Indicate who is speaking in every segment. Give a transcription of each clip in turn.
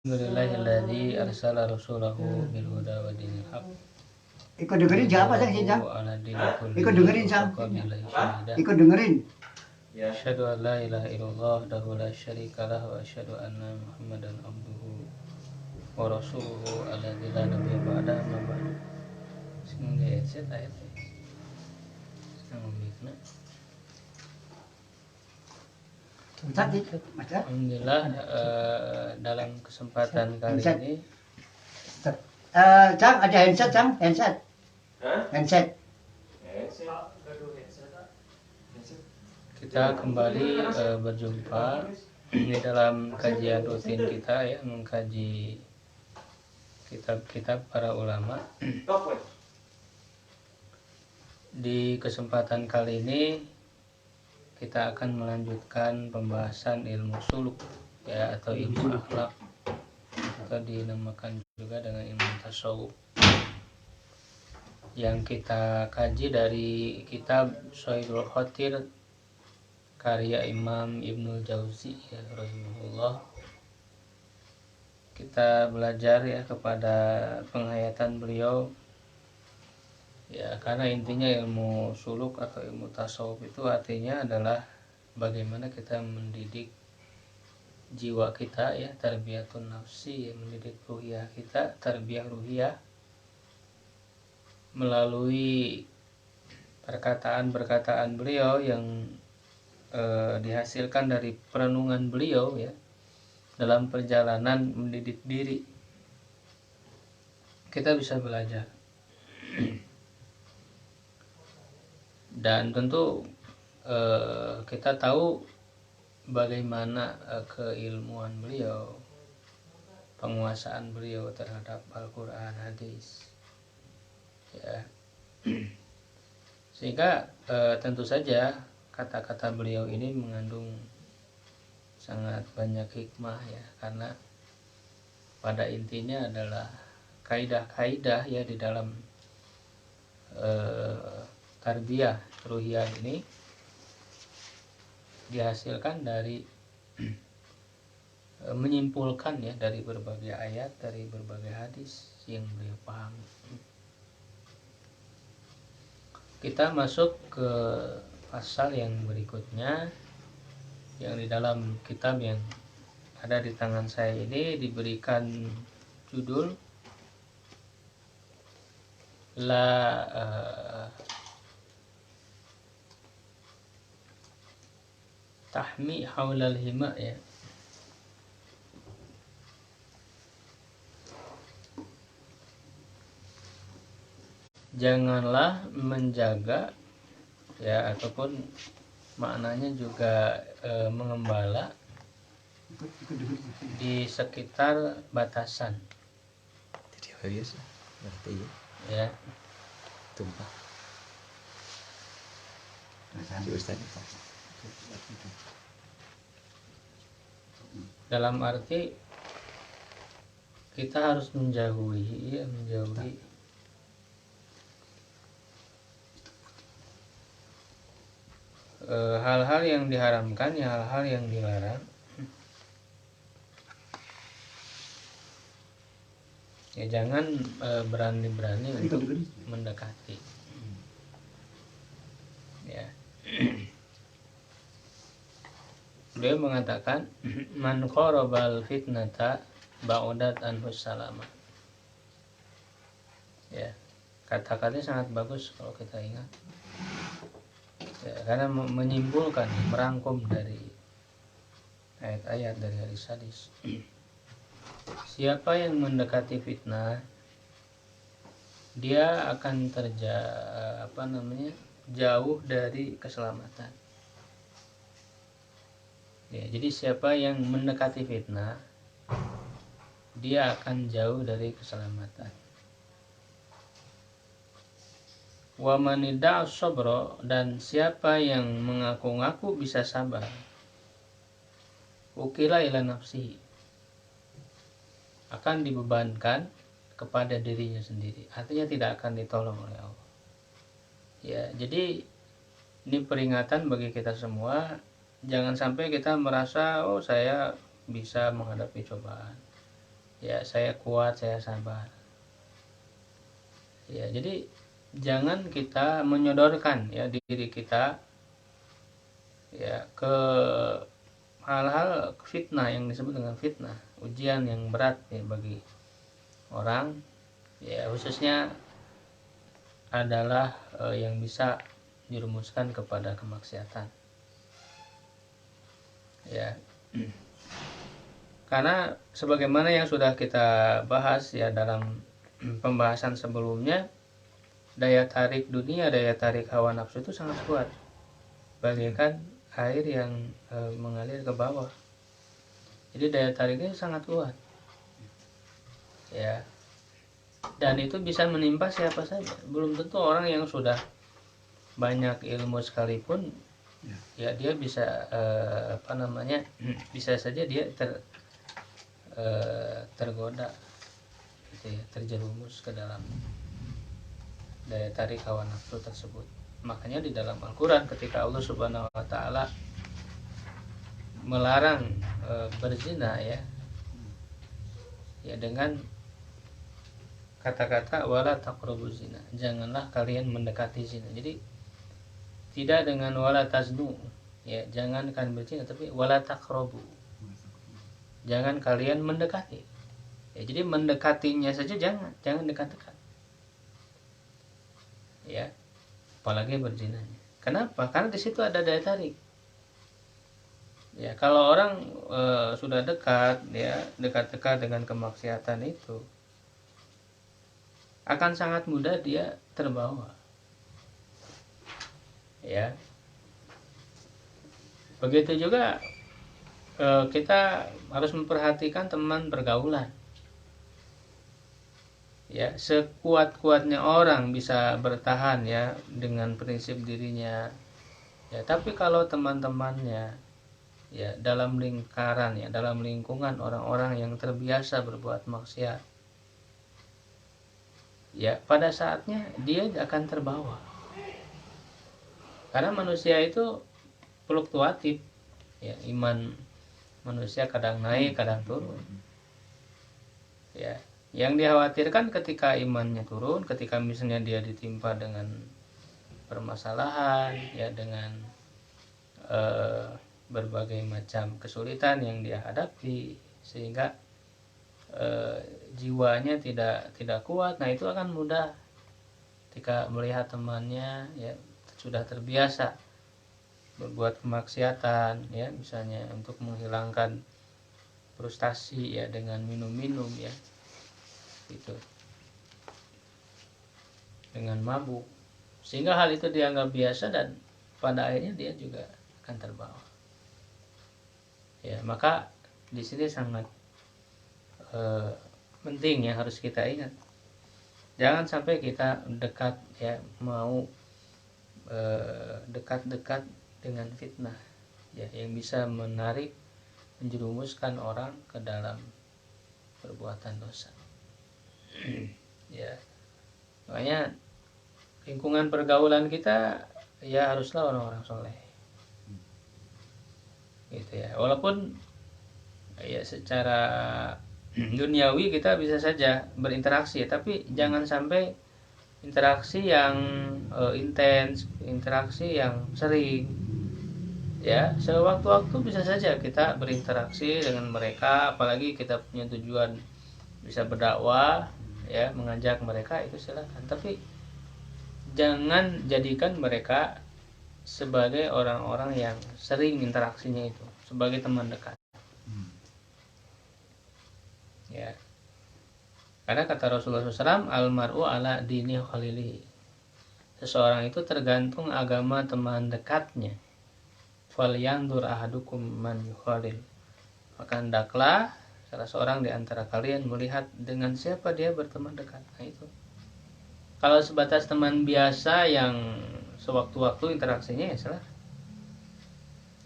Speaker 1: Alhamdulillahilladzi arsala rasulahu bil huda wa dinil haq.
Speaker 2: Ikut dengerin siapa Sang? Ikut dengerin Sang. Ikut dengerin.
Speaker 1: Asyhadu an la ilaha illallah wahdahu la syarika lah wa asyhadu anna Muhammadan abduhu wa rasuluhu alladzi la nabiyya ba'dahu amma ba'du. Sing headset ayat. Sing mikna. Alhamdulillah dalam kesempatan kali ini
Speaker 2: Cang, ada handset Cang, handset. Handset.
Speaker 1: kita kembali berjumpa di dalam kajian rutin kita ya, mengkaji kitab-kitab para ulama. Di kesempatan kali ini kita akan melanjutkan pembahasan ilmu suluk ya, atau ilmu akhlak, atau dinamakan juga dengan ilmu tasawuf, yang kita kaji dari kitab Shaidul Khatir karya Imam Ibnul Jauzi ya, rahimahullah. Kita belajar ya kepada penghayatan beliau ya, karena intinya ilmu suluk atau ilmu tasawuf itu artinya adalah bagaimana kita mendidik jiwa kita ya, tarbiyatun nafsi ya, mendidik ruhiyah kita, tarbiyah ruhiyah, melalui perkataan-perkataan beliau yang dihasilkan dari perenungan beliau ya, dalam perjalanan mendidik diri. Kita bisa belajar. Dan tentu kita tahu bagaimana keilmuan beliau, penguasaan beliau terhadap Al-Quran, hadis ya. Sehingga tentu saja kata-kata beliau ini mengandung sangat banyak hikmah ya, karena pada intinya adalah kaidah-kaidah ya di dalam tarbiyah ruhiyah ini dihasilkan dari menyimpulkan ya dari berbagai ayat, dari berbagai hadis yang beliau pahami. Kita masuk ke pasal yang berikutnya, yang di dalam kitab yang ada di tangan saya ini diberikan judul tahmi haulal hima ya. Janganlah menjaga ya, ataupun maknanya juga mengembala di sekitar batasan ya.
Speaker 3: Tumpah.
Speaker 1: Dalam arti kita harus menjauhi hal-hal yang diharamkan ya, hal-hal yang dilarang ya. Jangan berani-berani untuk mendekati ya. Beliau mengatakan man qarabal fitnata ba'udat anhus salama ya. Kata-katanya sangat bagus kalau kita ingat ya, karena menyimpulkan, merangkum dari ayat-ayat, dari hadis-hadis. Siapa yang mendekati fitnah, dia akan jauh dari keselamatan ya. Jadi siapa yang mendekati fitnah, dia akan jauh dari keselamatan. Wa manidda'a sabra, dan siapa yang mengaku-ngaku bisa sabar, ukila ila nafsihi, akan dibebankan kepada dirinya sendiri, artinya tidak akan ditolong oleh Allah ya. Jadi ini peringatan bagi kita semua, jangan sampai kita merasa oh saya bisa menghadapi cobaan, ya saya kuat, saya sabar. Ya, jadi jangan kita menyodorkan ya diri kita ya ke hal-hal fitnah, yang disebut dengan fitnah, ujian yang berat ya bagi orang, ya khususnya adalah yang bisa dirumuskan kepada kemaksiatan. Ya. Karena sebagaimana yang sudah kita bahas ya dalam pembahasan sebelumnya, daya tarik dunia, daya tarik hawa nafsu itu sangat kuat, bagaikan air yang mengalir ke bawah. Jadi daya tariknya sangat kuat. Ya. Dan itu bisa menimpa siapa saja. Belum tentu orang yang sudah banyak ilmu sekalipun ya dia bisa bisa saja dia tergoda gitu ya, terjerumus ke dalam daya tarik hawa nafsu tersebut. Makanya di dalam Al-Quran ketika Allah Subhanahu wa Ta'ala melarang berzina ya dengan kata-kata wala taqrabuz zina, janganlah kalian mendekati zina. Jadi tidak dengan wala taznu ya, jangan kalian berzina, tapi wala taqrabu, jangan kalian mendekati. Ya, jadi mendekatinya saja jangan dekat-dekat. Ya. Apalagi berzinanya. Kenapa? Karena di situ ada daya tarik. Ya, kalau orang sudah dekat ya, dekat-dekat dengan kemaksiatan itu akan sangat mudah dia terbawa. Ya. Begitu juga kita harus memperhatikan teman pergaulan. Ya, sekuat-kuatnya orang bisa bertahan ya dengan prinsip dirinya. Ya, tapi kalau teman-temannya ya dalam lingkaran ya, dalam lingkungan orang-orang yang terbiasa berbuat maksiat, ya pada saatnya dia akan terbawa. Karena manusia itu fluktuatif. Ya, iman manusia kadang naik, kadang turun. Ya, yang dikhawatirkan ketika imannya turun, ketika misalnya dia ditimpa dengan permasalahan, ya dengan berbagai macam kesulitan yang dia hadapi, sehingga jiwanya tidak kuat. Nah, itu akan mudah ketika melihat temannya ya sudah terbiasa berbuat kemaksiatan ya, misalnya untuk menghilangkan frustasi ya dengan minum-minum ya itu, dengan mabuk, sehingga hal itu dianggap biasa dan pada akhirnya dia juga akan terbawa. Ya, maka di sini sangat penting ya, harus kita ingat, jangan sampai kita dekat ya, mau dekat-dekat dengan fitnah ya yang bisa menarik, menjerumuskan orang ke dalam perbuatan dosa. Ya, makanya lingkungan pergaulan kita ya haruslah orang-orang soleh, gitu ya. Walaupun ya secara duniawi kita bisa saja berinteraksi, tapi jangan sampai interaksi yang intens, interaksi yang sering. Ya, sewaktu-waktu bisa saja kita berinteraksi dengan mereka, apalagi kita punya tujuan bisa berdakwah, ya, mengajak mereka, itu silakan. Tapi jangan jadikan mereka sebagai orang-orang yang sering interaksinya itu, sebagai teman dekat. Ya. Karena kata Rasulullah SAW, al-mar'u ala dini khalilihi. Seseorang itu tergantung agama teman dekatnya. Falyandur ahadukum man yukhalil. Maka hendaklah salah seorang di antara kalian melihat dengan siapa dia berteman dekat. Nah, itu. Kalau sebatas teman biasa yang sewaktu-waktu interaksinya ya salah.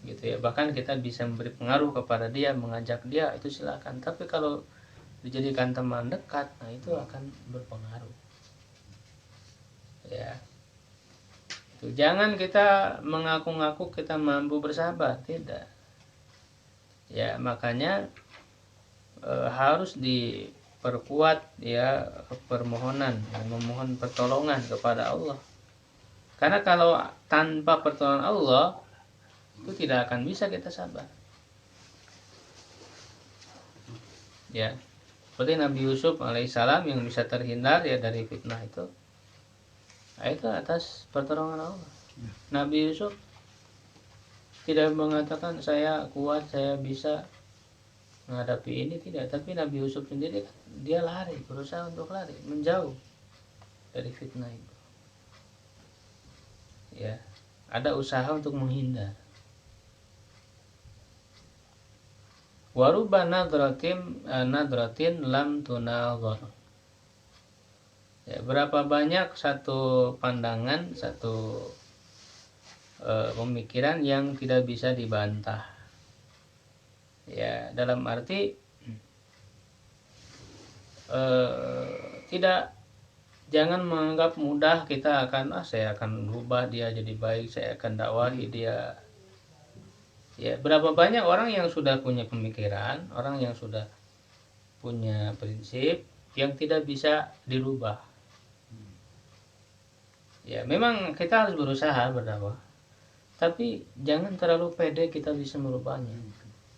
Speaker 1: Gitu ya. Bahkan kita bisa memberi pengaruh kepada dia, mengajak dia, itu silakan. Tapi kalau dijadikan teman dekat, nah itu akan berpengaruh. Ya. Jangan kita mengaku-ngaku kita mampu bersabar, tidak. Ya, makanya harus diperkuat ya permohonan, memohon pertolongan kepada Allah. Karena kalau tanpa pertolongan Allah itu tidak akan bisa kita sabar. Ya, seperti Nabi Yusuf alaihissalam yang bisa terhindar ya dari fitnah itu atas pertolongan Allah. Nabi Yusuf tidak mengatakan saya kuat, saya bisa menghadapi ini, tidak. Tapi Nabi Yusuf sendiri dia lari, berusaha untuk lari, menjauh dari fitnah itu. Ya, ada usaha untuk menghindar. Waruba nadratin lam tunadhar. Ya, berapa banyak satu pandangan, satu pemikiran yang tidak bisa dibantah. Ya, dalam arti jangan menganggap mudah kita akan saya akan rubah dia jadi baik, saya akan dakwahi dia. Ya, berapa banyak orang yang sudah punya pemikiran, orang yang sudah punya prinsip yang tidak bisa dirubah. Ya, memang kita harus berusaha berdakwah, tapi jangan terlalu pede kita bisa merubahnya,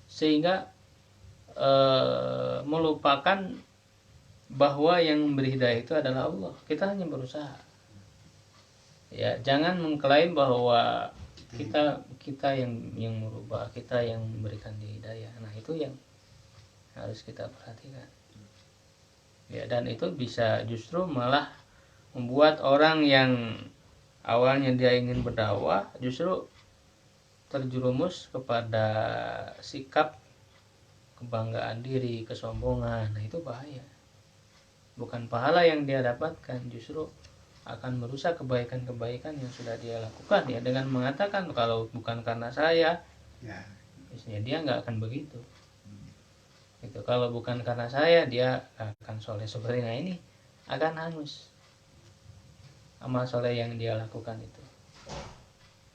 Speaker 1: sehingga melupakan bahwa yang memberi hidayah itu adalah Allah. Kita hanya berusaha. Ya, jangan mengklaim bahwa kita yang merubah, kita yang memberikan hidayah. Nah, itu yang harus kita perhatikan. Ya, dan itu bisa justru malah membuat orang yang awalnya dia ingin berdakwah justru terjerumus kepada sikap kebanggaan diri, kesombongan. Nah, itu bahaya. Bukan pahala yang dia dapatkan, justru akan merusak kebaikan-kebaikan yang sudah dia lakukan ya, dengan mengatakan kalau bukan karena saya ya, biasanya dia nggak akan begitu. Itu kalau bukan karena saya dia akan soleh. Seperti ini akan hangus amal soleh yang dia lakukan itu.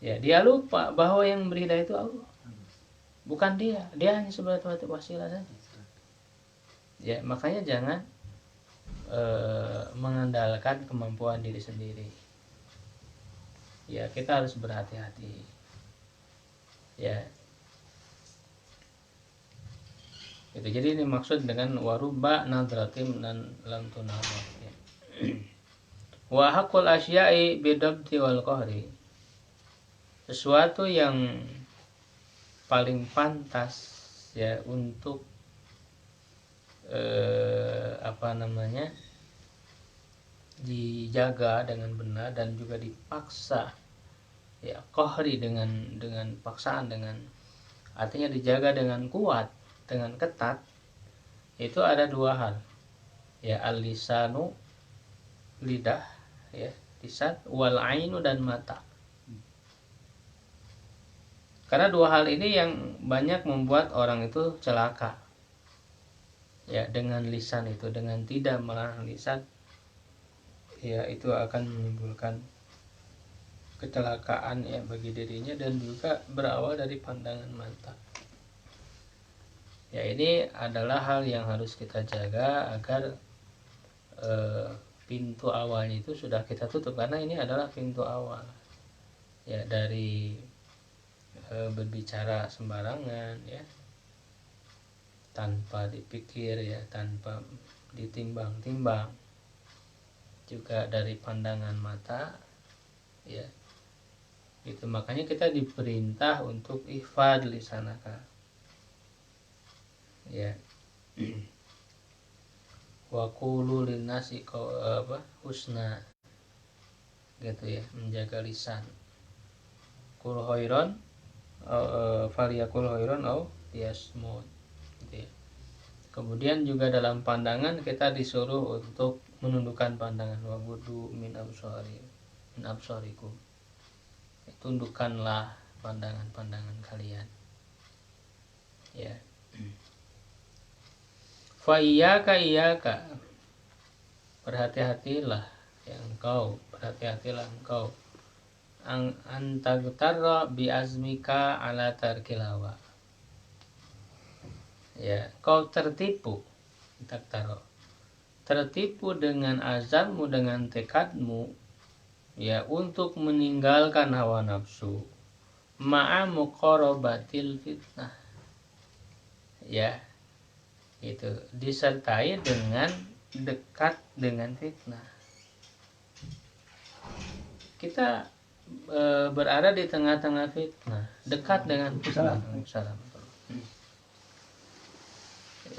Speaker 1: Ya, dia lupa bahwa yang memberi hidayah itu Allah, bukan dia hanya sebagai wasilah saja. Ya, makanya jangan mengandalkan kemampuan diri sendiri. Ya, kita harus berhati-hati. Ya, itu jadi ini maksud dengan waruba nadratim dan lam tunadhar. Ya. Wa haqqul asya'i bidabti wal qahri. Sesuatu yang paling pantas ya untuk dijaga dengan benar dan juga dipaksa ya, qahri dengan paksaan, dengan artinya dijaga dengan kuat, dengan ketat, itu ada dua hal ya, al-lisanu lidah ya, lisan, wal ainu dan mata. Karena dua hal ini yang banyak membuat orang itu celaka ya, dengan lisan itu, dengan tidak melarang lisan ya, itu akan menimbulkan kecelakaan ya bagi dirinya, dan juga berawal dari pandangan mata. Ya, ini adalah hal yang harus kita jaga agar pintu awalnya itu sudah kita tutup, karena ini adalah pintu awal ya dari berbicara sembarangan ya, tanpa dipikir ya, tanpa ditimbang-timbang, juga dari pandangan mata ya. Itu makanya kita diperintah untuk ihfad lisanaka ya. Wa qulu linnasi husna gitu ya, menjaga lisan. Qul khairan faliyakul khairan au yasmut gitu ya. Kemudian juga dalam pandangan kita disuruh untuk menundukkan pandangan, wabudu min absarikum. Tundukkanlah pandangan-pandangan kalian ya. Fa iyyaka berhati-hatilah ya engkau, berhati-hatilah engkau antagtarra bi azmika ala tarkil hawa, Ya, kau tertipu, tak taruh. Tertipu dengan azammu, dengan tekadmu, ya, untuk meninggalkan hawa nafsu, ma'a muqarabatil fitnah. Ya, itu disertai dengan dekat dengan fitnah. Kita berada di tengah-tengah fitnah, dekat dengan fitnah.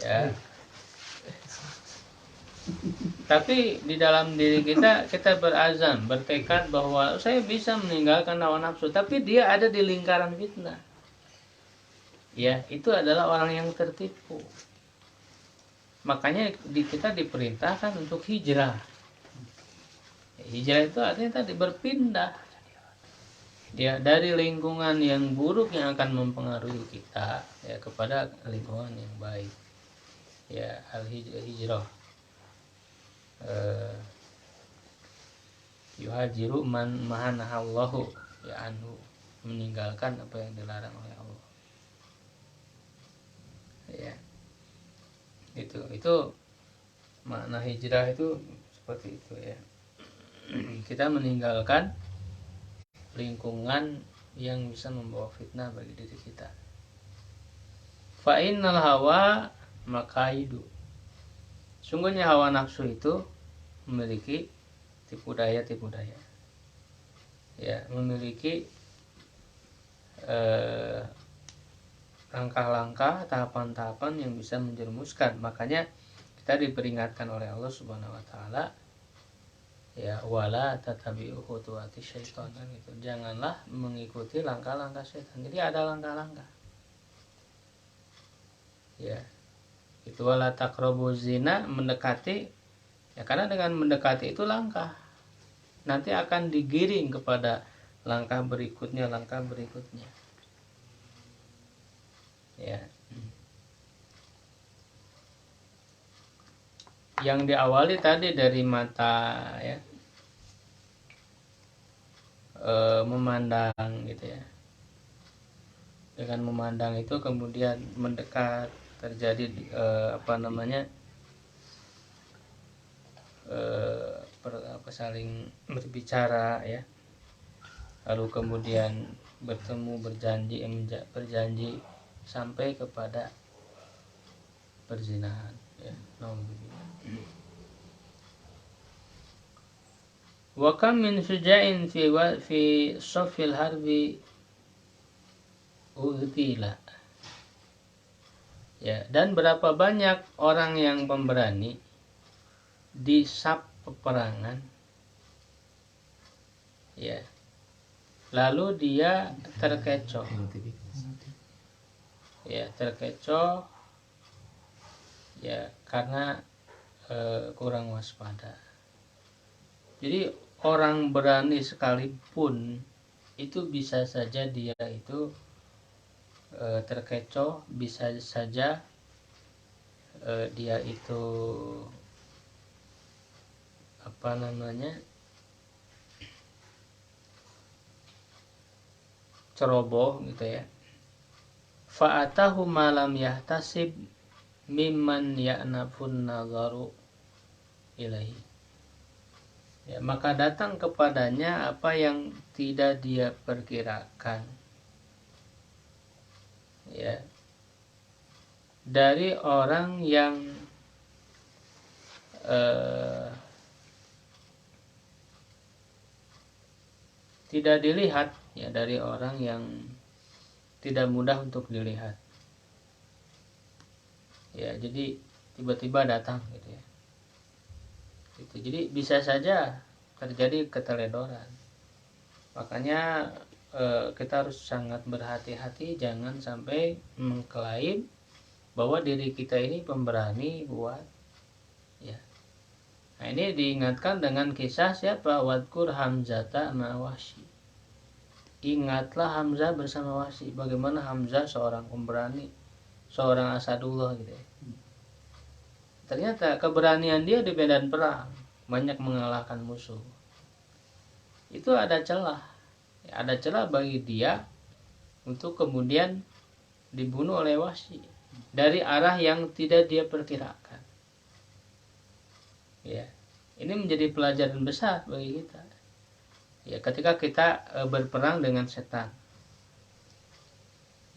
Speaker 1: Ya. Tapi di dalam diri kita berazam, bertekad bahwa saya bisa meninggalkan hawa nafsu, tapi dia ada di lingkaran fitnah. Ya, itu adalah orang yang tertipu. Makanya kita diperintahkan untuk hijrah. Hijrah itu artinya tadi berpindah. Ya, dari lingkungan yang buruk yang akan mempengaruhi kita, ya, kepada lingkungan yang baik. Ya, al-hijrah. Yuhajiru man mahanahallahu, ya, anhu, meninggalkan apa yang dilarang oleh Allah. Ya, itu makna hijrah itu seperti itu, ya. Kita meninggalkan lingkungan yang bisa membawa fitnah bagi diri kita. Fa innal hawa makaidu. Sungguhnya hawa nafsu itu memiliki tipu daya. Ya, memiliki langkah-langkah, tahapan-tahapan yang bisa menjerumuskan. Makanya kita diperingatkan oleh Allah Subhanahu wa taala, ya, wala tatabi'u khutuwati syaitan, gitu. Janganlah mengikuti langkah-langkah setan. Jadi ada langkah-langkah. Ya. Itu wala taqrabu zina, mendekati, ya, karena dengan mendekati itu langkah. Nanti akan digiring kepada langkah berikutnya. Ya. Yang diawali tadi dari mata, ya, memandang, gitu ya. Dengan memandang itu kemudian mendekat, terjadi saling berbicara, ya, lalu kemudian berjanji sampai kepada perzinahan, ya. Wa kam min syuja'in fi safil harbi uhtila. Ya, dan berapa banyak orang yang pemberani di saf peperangan, ya, lalu dia terkecoh, ya, ya, karena kurang waspada. Jadi orang berani sekalipun itu bisa saja dia itu terkecoh, bisa saja dia itu ceroboh, gitu ya. Fa'atahu malam yahtasib mimman ya'nafun nazaru ilahi. Ya, maka datang kepadanya apa yang tidak dia perkirakan, ya, dari orang yang tidak dilihat, ya, dari orang yang tidak mudah untuk dilihat. Ya, jadi tiba-tiba datang, gitu ya. Gitu. Jadi bisa saja terjadi keteledoran. Makanya kita harus sangat berhati-hati, jangan sampai mengklaim bahwa diri kita ini pemberani buat, ya. Nah, ini diingatkan dengan kisah siapa? Wadkur Hamzata ma'awahsi. Ingatlah Hamzah bersama Wahsy. Bagaimana Hamzah seorang pemberani, seorang Asadullah, gitu ya. Ternyata keberanian dia di medan perang, banyak mengalahkan musuh. Itu ada celah, ya, ada celah bagi dia untuk kemudian dibunuh oleh Wahsy. dari arah yang tidak dia perkirakan. Ya, ini menjadi pelajaran besar bagi kita. Ya, ketika kita berperang dengan setan,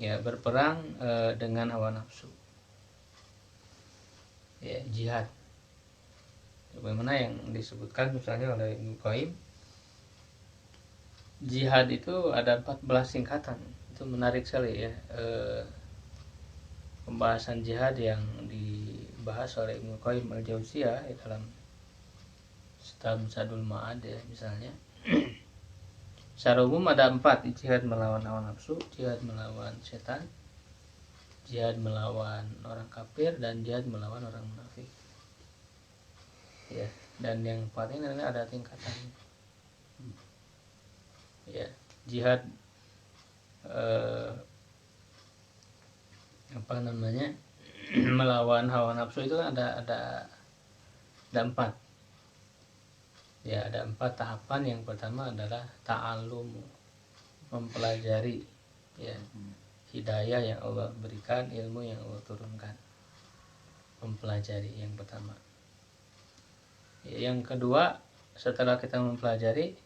Speaker 1: ya berperang dengan hawa nafsu, ya jihad. Bagaimana yang disebutkan misalnya oleh Ibnu Qayyim, jihad itu ada 14 singkatan. Itu menarik sekali ya, pembahasan jihad yang dibahas oleh Ibnu Qayyim al-Jauziyah dalam Zadul Ma'ad ya misalnya. Secara umum ada 4, jihad melawan hawa nafsu, jihad melawan setan, jihad melawan orang kafir, dan jihad melawan orang munafik. Ya, dan yang paling ini ada tingkatannya. Ya, jihad melawan hawa nafsu itu ada 4. Ya, ada 4 tahapan. Yang pertama adalah ta'allum, mempelajari, ya, hidayah yang Allah berikan, ilmu yang Allah turunkan, mempelajari yang pertama. Ya, yang kedua, setelah kita mempelajari,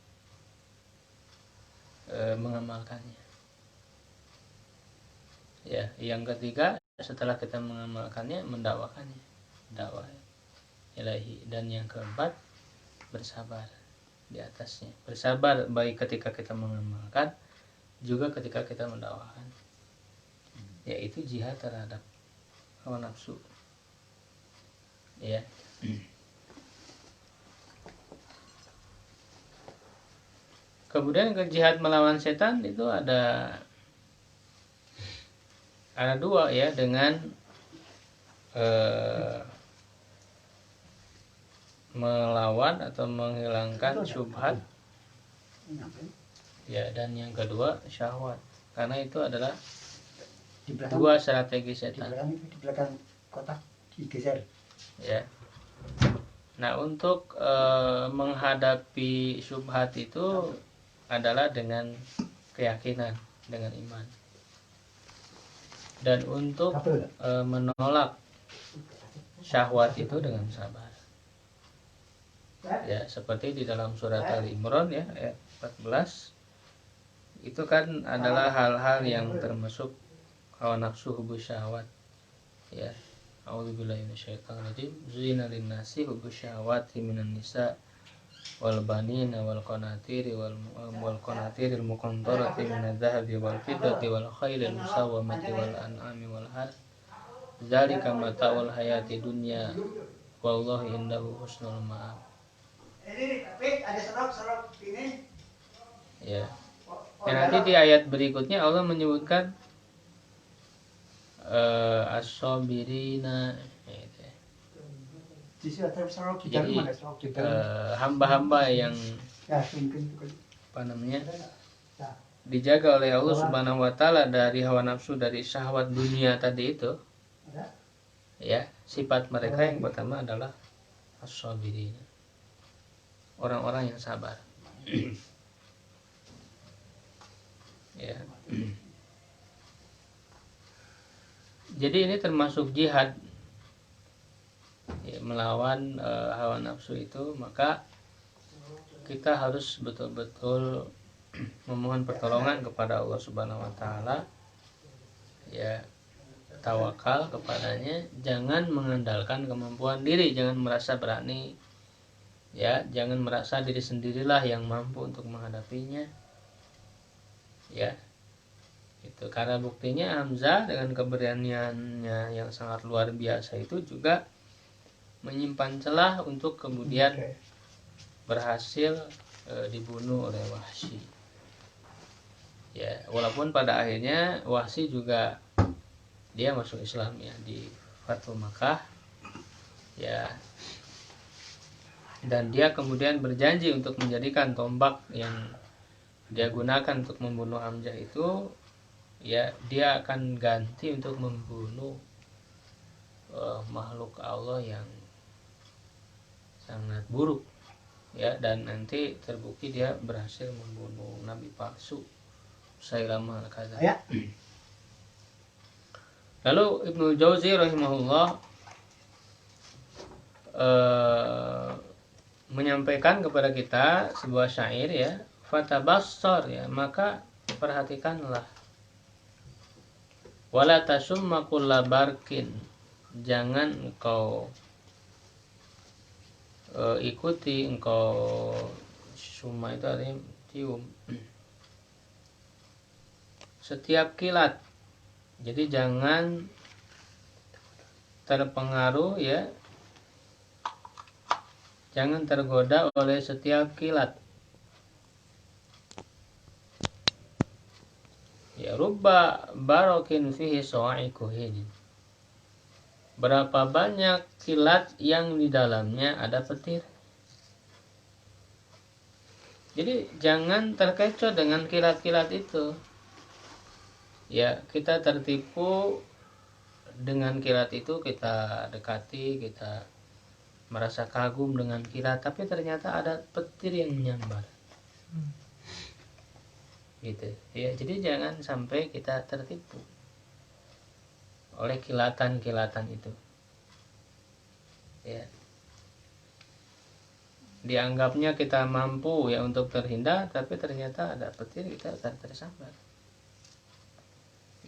Speaker 1: mengamalkannya. Ya, yang ketiga, setelah kita mengamalkannya, mendakwakannya, dakwah ilahi. Dan yang keempat, bersabar di atasnya. Bersabar baik ketika kita mengamalkan, juga ketika kita mendakwakan. Yaitu jihad terhadap hawa nafsu. Ya. Kemudian ke jihad melawan setan itu ada 2 ya, dengan melawan atau menghilangkan syubhat, ya, dan yang kedua syahwat, karena itu adalah 2 strategi setan.
Speaker 2: Di belakang kotak digeser.
Speaker 1: Ya. Nah, untuk menghadapi syubhat itu adalah dengan keyakinan, dengan iman. Dan untuk menolak syahwat itu dengan sabar. Ya, seperti di dalam surat Ali Imran ya ayat 14, itu kan adalah hal-hal yang termasuk hawa nafsu, hubbu syahwat. Ya, a'udzubillahi minasyaitonir rajim. Zuyina lin-nasi hubbu syahawati minan nisa wal banina wal qanatir wal qanatiril muqantarati minadh-dhahabi wal fiddati wal khailil musawwamati wal an'ami wal harth. Dzalika mata'ul hayati dunya wallahu indahu husnul ma'ab.
Speaker 2: Ada serok ini.
Speaker 1: Ya. Dan nanti di ayat berikutnya Allah menyebutkan as-sabirina. Jadi hamba-hamba yang dijaga oleh Allah Subhanahu wa taala dari hawa nafsu, dari syahwat dunia tadi itu. Ya, sifat mereka yang pertama adalah as-sabirina, orang-orang yang sabar. Ya. Jadi ini termasuk jihad, ya, melawan hawa nafsu itu. Maka kita harus betul-betul memohon pertolongan kepada Allah Subhanahu wa taala, ya, tawakal kepadanya, jangan mengandalkan kemampuan diri, jangan merasa berani, ya, jangan merasa diri sendirilah yang mampu untuk menghadapinya. Ya, itu karena buktinya Hamzah dengan keberaniannya yang sangat luar biasa itu juga menyimpan celah untuk kemudian berhasil dibunuh oleh Wahsy. Ya, walaupun pada akhirnya Wahsy juga dia masuk Islam ya di Fathu Makkah. Ya. Dan dia kemudian berjanji untuk menjadikan tombak yang dia gunakan untuk membunuh Hamzah itu, ya, dia akan ganti untuk membunuh makhluk Allah yang sangat buruk, ya, dan nanti terbukti dia berhasil membunuh nabi palsu Musailamah al-Kadzdzab. Ya. Lalu Ibnu Jauzi rahimahullah menyampaikan kepada kita sebuah syair ya, fatabassar ya, maka perhatikanlah. Wala tasumma kulla barkin, jangan engkau ikuti, engkau summa itu artinya cium setiap kilat. Jadi jangan terpengaruh ya, jangan tergoda oleh setiap kilat. Ya, rubba barokin fihi sa'iquhin. Berapa banyak kilat yang di dalamnya ada petir. Jadi jangan terkecoh dengan kilat-kilat itu. Ya, kita tertipu dengan kilat itu, kita dekati, kita merasa kagum dengan kilat, tapi ternyata ada petir yang menyambar. Gitu ya. Jadi jangan sampai kita tertipu oleh kilatan-kilatan itu ya. Dianggapnya kita mampu ya untuk terhindar, tapi ternyata ada petir, kita akan tersambar.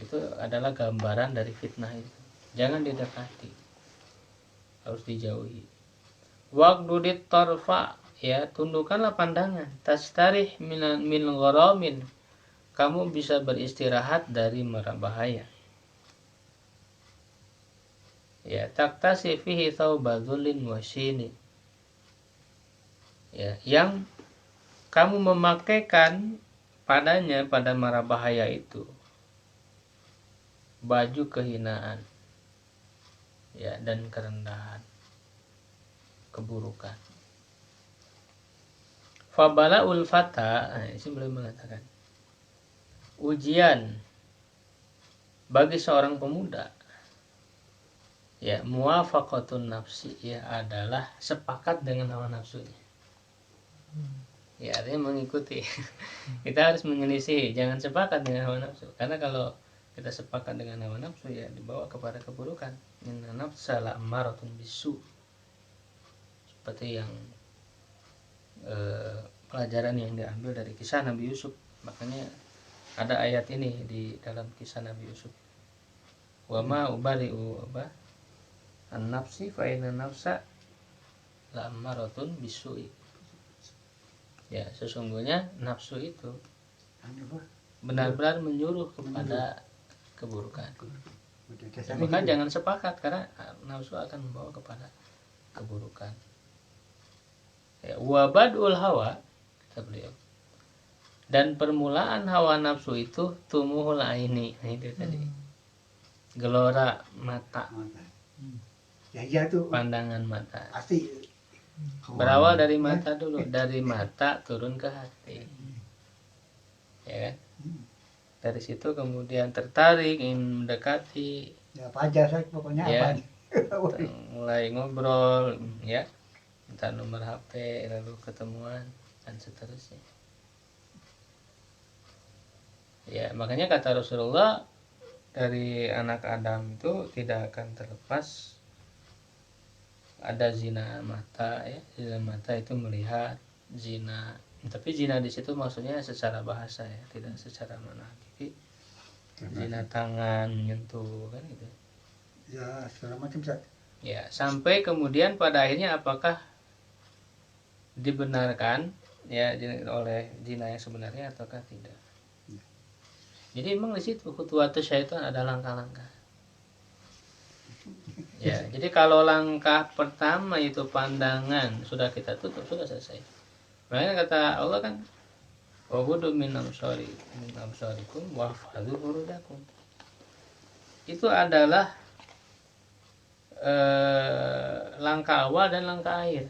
Speaker 1: Itu adalah gambaran dari fitnah itu. Jangan didekati, harus dijauhi. Waqdudit tarfa ya, tundukkanlah pandangan. Tastarih min gharamin, kamu bisa beristirahat dari mara bahaya. Ya, taktasi fihi thawbadzulin wasyini. Ya, yang kamu memakaikan padanya, pada mara bahaya itu, baju kehinaan ya, dan kerendahan, keburukan. Fabalaul fata, ini boleh mengatakan ujian bagi seorang pemuda ya, muwafaqatun nafsi ya, adalah sepakat dengan hawa nafsunya. Ya, artinya mengikuti. Kita harus menyelisih, jangan sepakat dengan hawa nafsu. Karena kalau kita sepakat dengan hawa nafsu ya, dibawa kepada keburukan. Inna nafsa la'ammaratun bisu. Seperti yang pelajaran yang diambil dari kisah Nabi Yusuf. Makanya ada ayat ini di dalam kisah Nabi Yusuf. Wa ma ubari'u an-nafsi fa inna nafsa la'ammaratun bisu'i. Ya, sesungguhnya nafsu itu benar-benar menyuruh kepada keburukan. Maka jangan sepakat, karena nafsu akan membawa kepada keburukan. Ya, wabadul hawa, kata beliau. Dan permulaan hawa nafsu itu tumuhul aini. Nah, itu tadi. Gelora mata.
Speaker 2: Ya tuh.
Speaker 1: Pandangan mata.
Speaker 2: Pasti.
Speaker 1: Berawal dari mata dulu, dari mata turun ke hati. Ya kan? Dari situ kemudian tertarik, ingin mendekati.
Speaker 2: Ya, apa aja saya pokoknya
Speaker 1: Ya,
Speaker 2: apa.
Speaker 1: mulai ngobrol, ya, minta nomor HP, lalu ketemuan dan seterusnya. Ya, makanya kata Rasulullah, dari anak Adam itu tidak akan terlepas ada zina mata ya. Zina mata itu melihat, zina, tapi zina di situ maksudnya secara bahasa ya, tidak secara mana. Jadi zina tangan, menyentuh kan gitu.
Speaker 2: Ya, segala macam Ustaz.
Speaker 1: Ya, sampai kemudian pada akhirnya apakah dibenarkan ya oleh zina yang sebenarnya ataukah tidak. Jadi memang di situ khutuwatus syaitan ada langkah-langkah. Ya, jadi kalau langkah pertama itu pandangan sudah kita tutup, sudah selesai. Makanya kata Allah kan, wabudu min absarikum wahfadzu furujakum. Itu adalah langkah awal dan langkah akhir.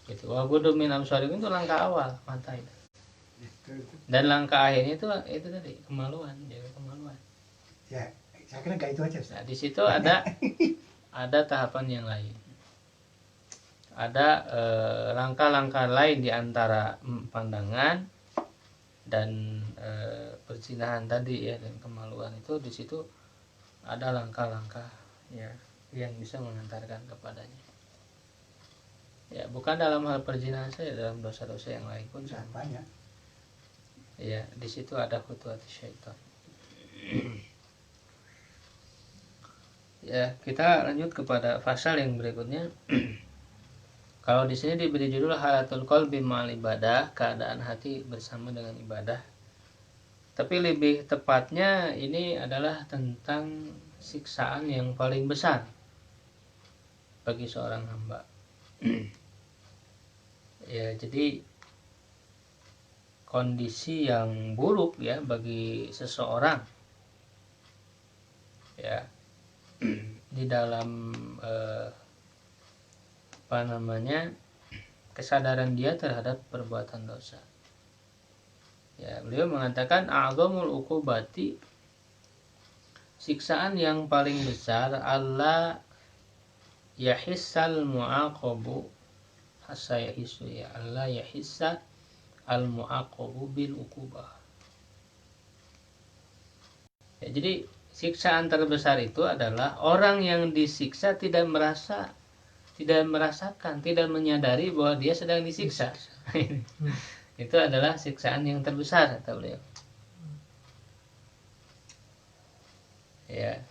Speaker 1: Gitu. Wabudu min absarikum itu langkah awal, mata itu. Dan langkah akhirnya itu tadi, kemaluan, jaga kemaluan.
Speaker 2: Ya, saya kira enggak itu aja Ustaz.
Speaker 1: Nah, di situ ada tahapan yang lain. Ada langkah-langkah lain di antara pandangan dan perzinahan tadi ya, dan kemaluan itu. Di situ ada langkah-langkah ya yang bisa mengantarkan kepadanya. Ya, bukan dalam hal perzinahan saja, dalam dosa-dosa yang lain pun sama.
Speaker 2: Banyak.
Speaker 1: Ya, di situ ada khutuwat syaitan. Ya, kita lanjut kepada pasal yang berikutnya. Kalau di sini diberi judul halatul qalbi ma'al ibadah, keadaan hati bersama dengan ibadah. Tapi lebih tepatnya ini adalah tentang siksaan yang paling besar bagi seorang hamba. Ya, jadi kondisi yang buruk ya bagi seseorang ya di dalam kesadaran dia terhadap perbuatan dosa. Ya, beliau mengatakan a'zamul uqubati, siksaan yang paling besar, Allah yahissal mu'aqabu hasa yahisu ya Allah yahissa al mu'aqabu bil uqubah. Ya, jadi siksaan terbesar itu adalah orang yang disiksa tidak merasakan, tidak menyadari bahwa dia sedang disiksa. Itu adalah siksaan yang terbesar, kata beliau. Ya.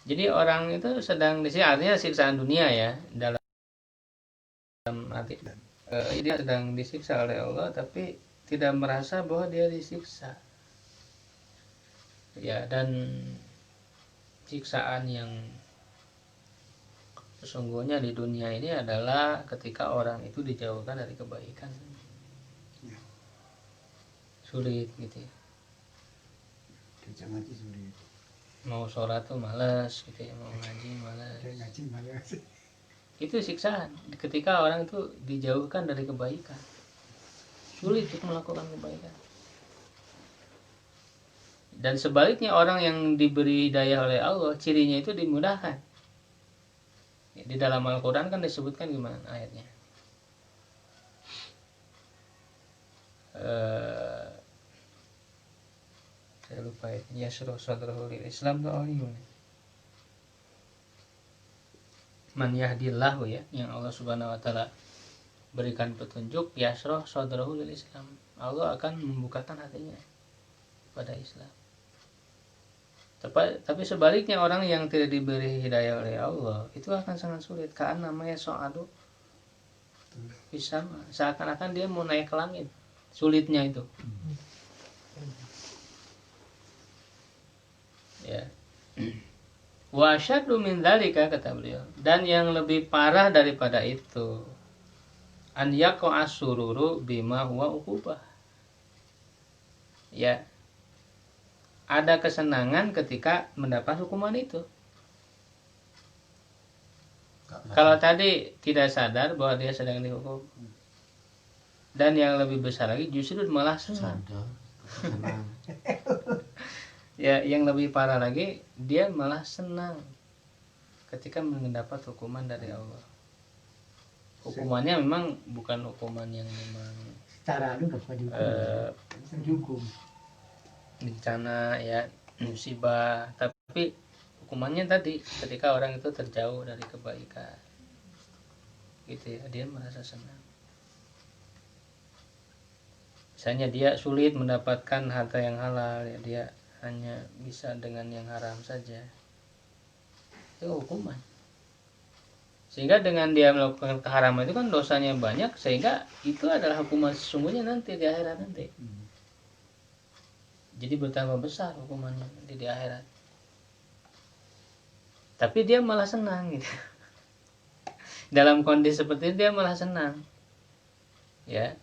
Speaker 1: Jadi orang itu sedang disiksa, artinya siksaan dunia ya, dalam arti dia sedang disiksa oleh Allah tapi tidak merasa bahwa dia disiksa. Ya, dan siksaan yang sesungguhnya di dunia ini adalah ketika orang itu dijauhkan dari kebaikan. Sulit gitu ya.
Speaker 2: Sulit.
Speaker 1: Mau sholat tuh malas gitu ya, mau ngaji malas. Itu siksaan ketika orang itu dijauhkan dari kebaikan, sulit untuk melakukan kebaikan. Dan sebaliknya orang yang diberi hidayah oleh Allah, cirinya itu dimudahkan. Di dalam Al-Quran kan disebutkan gimana ayatnya, saya lupa ya, yasruh sadrahu lil Islam tuh gimana? Man yahdillahu ya, yang Allah Subhanahu wa taala berikan petunjuk, yasruh sadrahu lil Islam, Allah akan membukakan hatinya pada Islam. Tapi sebaliknya orang yang tidak diberi hidayah oleh Allah itu akan sangat sulit, karena namanya so'adu bisa, seakan-akan dia mau naik ke langit, sulitnya itu. Ya. Wa asyaddu min dzalika, kata beliau, dan yang lebih parah daripada itu, an yaqa as-sururu bima huwa uqubah. Ya. Ada kesenangan ketika mendapat hukuman itu. Kalau tadi tidak sadar bahwa dia sedang dihukum. Dan yang lebih besar lagi justru malah senang. Ya, yang lebih parah lagi, dia malah senang ketika mendapat hukuman dari Allah. Hukumannya memang bukan hukuman yang memang
Speaker 2: secara dihukum.
Speaker 1: Bencana ya, musibah, tapi hukumannya tadi ketika orang itu terjauh dari kebaikan. Gitu ya, dia merasa senang. Misalnya dia sulit mendapatkan harta yang halal, ya dia hanya bisa dengan yang haram saja. Itu hukuman. Sehingga dengan dia melakukan keharaman itu kan dosanya banyak, sehingga itu adalah hukuman sesungguhnya nanti di akhirat nanti. Jadi bertambah besar hukumannya di akhirat. Tapi dia malah senang gitu. Dalam kondisi seperti itu dia malah senang. Ya.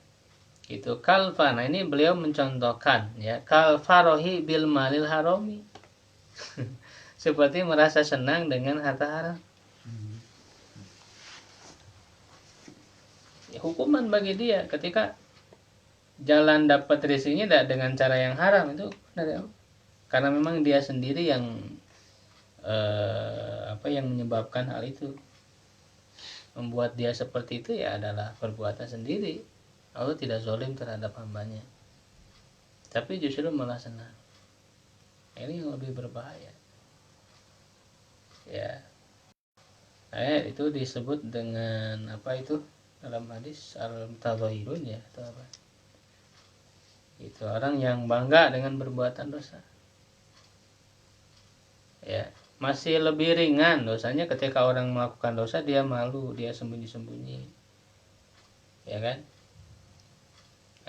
Speaker 1: Gitu. Kalfa, nah ini beliau mencontohkan ya, kalfarohi bil malil harami. Seperti merasa senang dengan harta haram. Ya, hukuman bagi dia ketika jalan dapat rezekinya dengan cara yang haram itu dari Allah. Karena memang dia sendiri yang yang menyebabkan hal itu, membuat dia seperti itu ya adalah perbuatan sendiri. Allah tidak zalim terhadap hambanya, tapi justru malah senang. Ini yang lebih berbahaya. Ya. Itu disebut dengan apa itu dalam hadis al-mutadhahirun ya atau apa? Itu orang yang bangga dengan perbuatan dosa. Ya, masih lebih ringan dosanya ketika orang melakukan dosa dia malu, dia sembunyi-sembunyi. Ya kan?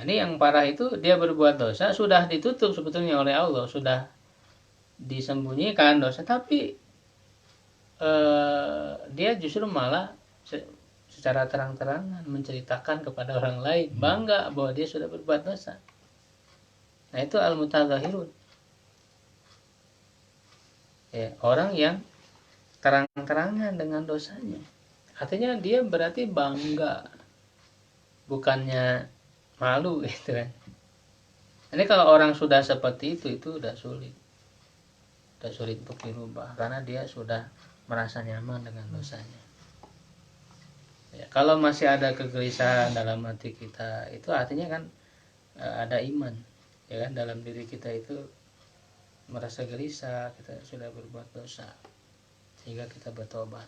Speaker 1: Ini yang parah itu dia berbuat dosa sudah ditutup sebetulnya oleh Allah, sudah disembunyikan dosa, tapi dia justru malah secara terang-terangan menceritakan kepada orang lain, bangga bahwa dia sudah berbuat dosa. Nah itu al-mutadzahirun. Ya, orang yang terang-terangan dengan dosanya. Artinya dia berarti bangga, bukannya malu gitu kan. Ini kalau orang sudah seperti itu udah sulit. Udah sulit untuk dirubah karena dia sudah merasa nyaman dengan dosanya. Ya, kalau masih ada kegelisahan dalam hati kita, itu artinya kan ada iman, ya kan, dalam diri kita itu merasa gelisah, kita sudah berbuat dosa, sehingga kita bertobat.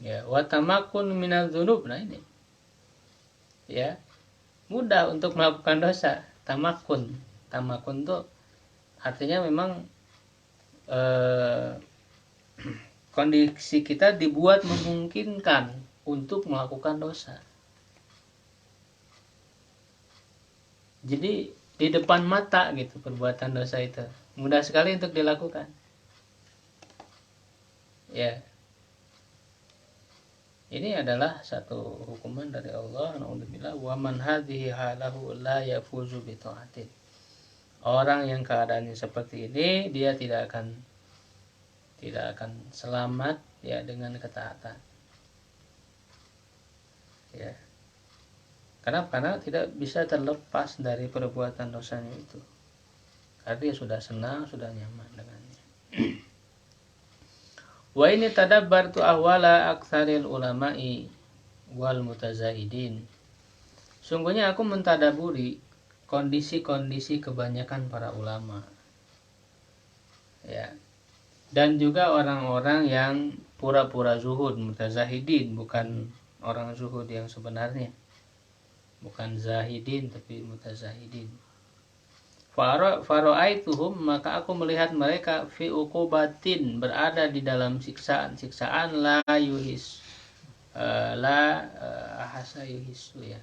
Speaker 1: Ya, wa tamakun minal dzunub, nah ini. Ya, mudah untuk melakukan dosa. Tamakun tuh artinya memang kondisi kita dibuat memungkinkan untuk melakukan dosa. Jadi di depan mata gitu perbuatan dosa itu mudah sekali untuk dilakukan. Ya, ini adalah satu hukuman dari Allah. Naudzubillah, wa man hadhihi halahu la yafuzu bi ta'atin. Orang yang keadaannya seperti ini dia tidak akan selamat ya dengan ketaatan. Ya. Karena tidak bisa terlepas dari perbuatan dosanya itu. Karena dia sudah senang, sudah nyaman dengannya. Wa ini tadabbartu ahwala aktsaril ulama'i wal mutazahidin. Sungguhnya aku mentadaburi kondisi-kondisi kebanyakan para ulama. Ya. Dan juga orang-orang yang pura-pura zuhud, mutazahidin, bukan orang zuhud yang sebenarnya. Bukan zahidin tapi mutazahidin. Fara'aituhum, maka aku melihat mereka fi uqubatin, berada di dalam siksaan la yuhis ahasa yuhisu ya.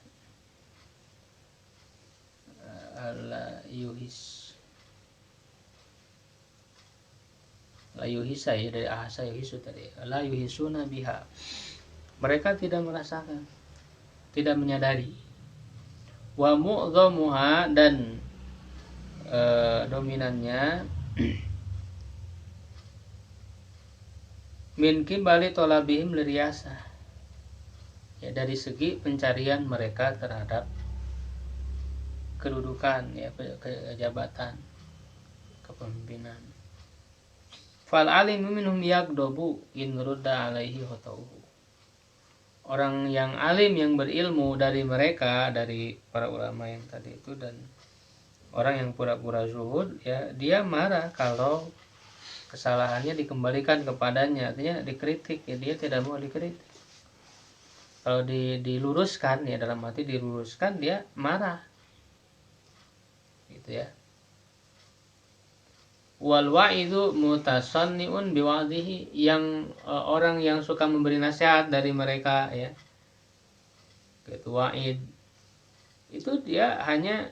Speaker 1: La yuhisa ya, dari ahasa yuhisu tadi. La yuhisuna biha. Mereka tidak merasakan, tidak menyadari. Wa mu'dhamuha, dan dominannya min kibali tolabihim liriyasah, ya dari segi pencarian mereka terhadap kedudukan, ya kejabatan, kepemimpinan. Fal alimu minhum yaqdabu in rudda alaihi hotauhu. Orang yang alim, yang berilmu dari mereka, dari para ulama yang tadi itu, dan orang yang pura-pura zuhud, ya dia marah kalau kesalahannya dikembalikan kepadanya, artinya dikritik, ya dia tidak mau dikritik. Kalau diluruskan, ya dalam arti diluruskan, dia marah, gitu ya. Wal wa'idu mutasanniun biwa'dihi, yang orang yang suka memberi nasihat dari mereka, ya, gitu, wa'id itu dia hanya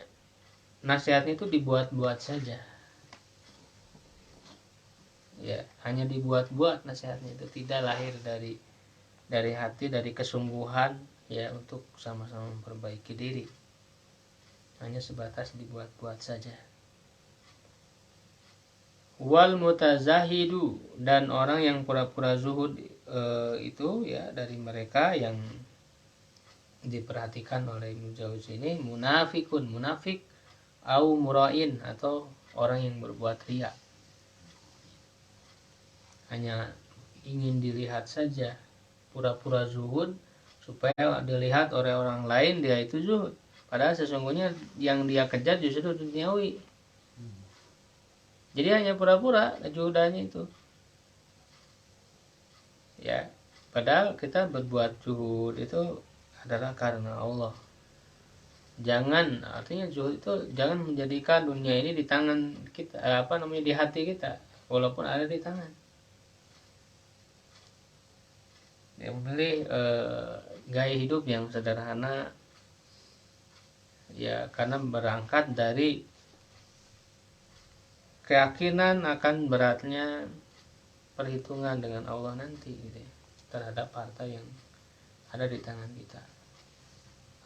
Speaker 1: nasihatnya itu dibuat-buat saja, ya, hanya dibuat-buat nasihatnya itu, tidak lahir dari hati, dari kesungguhan, ya, untuk sama-sama memperbaiki diri, hanya sebatas dibuat-buat saja. Wal mutazahidu, dan orang yang pura-pura zuhud itu, ya, dari mereka yang diperhatikan oleh Ibnu Jauzi ini, munafikun, munafik, au murain, atau orang yang berbuat riya, hanya ingin dilihat saja, pura-pura zuhud supaya dilihat oleh orang lain dia itu zuhud, padahal sesungguhnya yang dia kejar justru duniawi. Jadi hanya pura-pura juhudanya itu. Ya, padahal kita berbuat juhud itu adalah karena Allah. Jangan, artinya juhud itu jangan menjadikan dunia ini di tangan kita, di hati kita, walaupun ada di tangan. Dia memilih gaya hidup yang sederhana, ya karena berangkat dari keyakinan akan beratnya perhitungan dengan Allah nanti gitu ya, terhadap harta yang ada di tangan kita.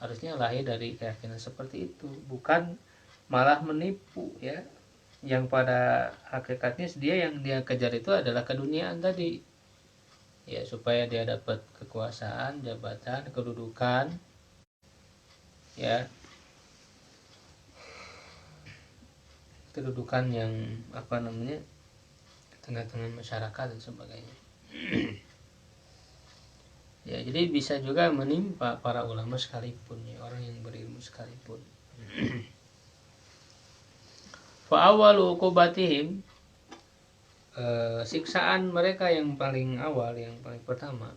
Speaker 1: Harusnya lahir dari keyakinan seperti itu, bukan malah menipu ya. Yang pada hakikatnya yang dia kejar itu adalah keduniaan tadi. Ya, supaya dia dapat kekuasaan, jabatan, kedudukan. Ya. Kedudukan yang tengah-tengah masyarakat dan sebagainya. Ya, jadi bisa juga menimpa para ulama sekalipun ya, orang yang berilmu sekalipun. Fa awwalu uqubatihim, siksaan mereka yang paling awal, yang paling pertama,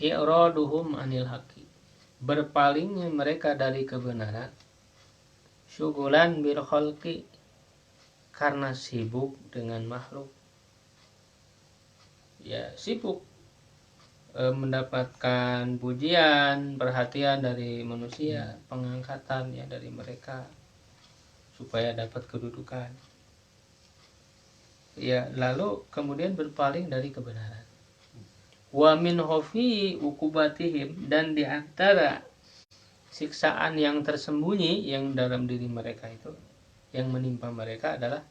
Speaker 1: i'raduhum anil haqi, berpalingnya mereka dari kebenaran, syugulan bil khalqi, karena sibuk dengan makhluk. Ya, sibuk mendapatkan pujian, perhatian dari manusia, pengangkatan ya dari mereka supaya dapat kedudukan. Ya, lalu kemudian berpaling dari kebenaran. Wa min khafi uqubatihim, dan di antara siksaan yang tersembunyi yang dalam diri mereka itu, yang menimpa mereka adalah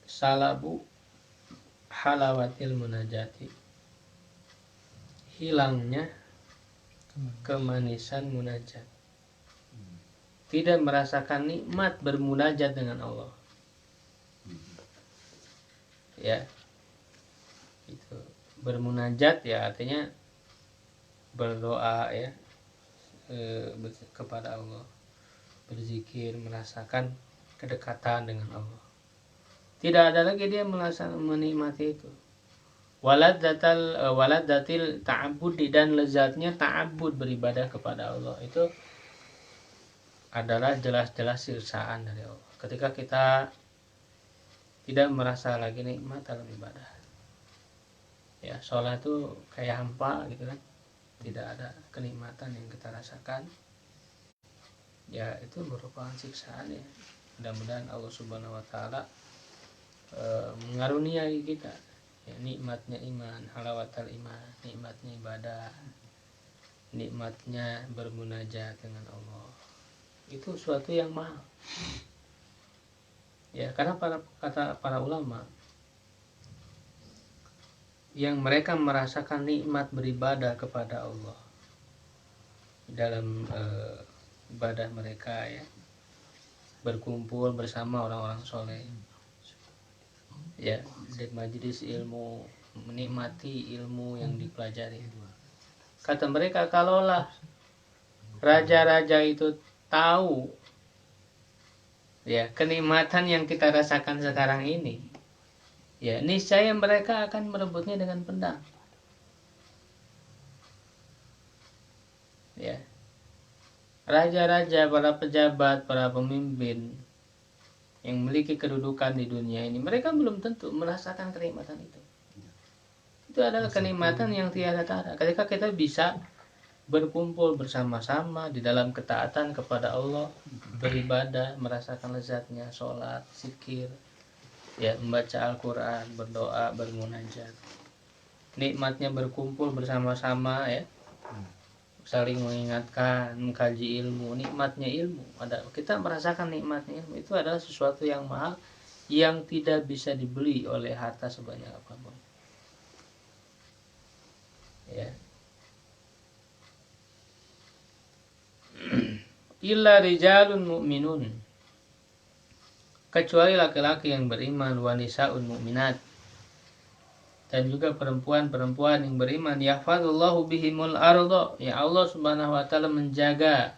Speaker 1: salabu halawatil munajati, hilangnya kemanisan munajat. Tidak merasakan nikmat bermunajat dengan Allah. Ya. Itu bermunajat ya artinya berdoa ya kepada Allah, berzikir, merasakan kedekatan dengan Allah. Tidak ada lagi dia menikmati itu. Waladatil ta'abbud, dan lezatnya ta'abbud, beribadah kepada Allah, itu adalah jelas-jelas siksaan dari Allah. Ketika kita tidak merasa lagi nikmat dalam ibadah, ya sholat itu kayak hampa gitu kan, tidak ada kenikmatan yang kita rasakan, ya itu merupakan siksaan ya. Mudah-mudahan Allah Subhanahu Wa Taala mengaruniai kita ya, nikmatnya iman, halawatal iman, nikmatnya ibadah, nikmatnya bermunajat dengan Allah. Itu suatu yang mahal. Ya, karena kata para ulama, yang mereka merasakan nikmat beribadah kepada Allah dalam ibadah mereka ya, berkumpul bersama orang-orang soleh ya, di majelis ilmu, menikmati ilmu yang dipelajari. Kata mereka, kalaulah raja-raja itu tahu ya kenikmatan yang kita rasakan sekarang ini, ya niscaya mereka akan merebutnya dengan pedang. Ya, raja-raja, para pejabat, para pemimpin yang memiliki kedudukan di dunia ini, mereka belum tentu merasakan kenikmatan itu. Itu adalah kenikmatan yang tiada tara. Ketika kita bisa berkumpul bersama-sama di dalam ketaatan kepada Allah, beribadah, merasakan lezatnya sholat, zikir, ya membaca Al-Quran, berdoa, bermunajat. Nikmatnya berkumpul bersama-sama ya, saling mengingatkan, mengkaji ilmu, nikmatnya ilmu. Kita merasakan nikmatnya ilmu, itu adalah sesuatu yang mahal yang tidak bisa dibeli oleh harta sebanyak apapun. Ya. Illa rijalun mu'minun, kecuali laki-laki yang beriman, wa nisaun mu'minat, dan juga perempuan-perempuan yang beriman, yahfadzullahu bihimul arda, ya Allah Subhanahu wa taala menjaga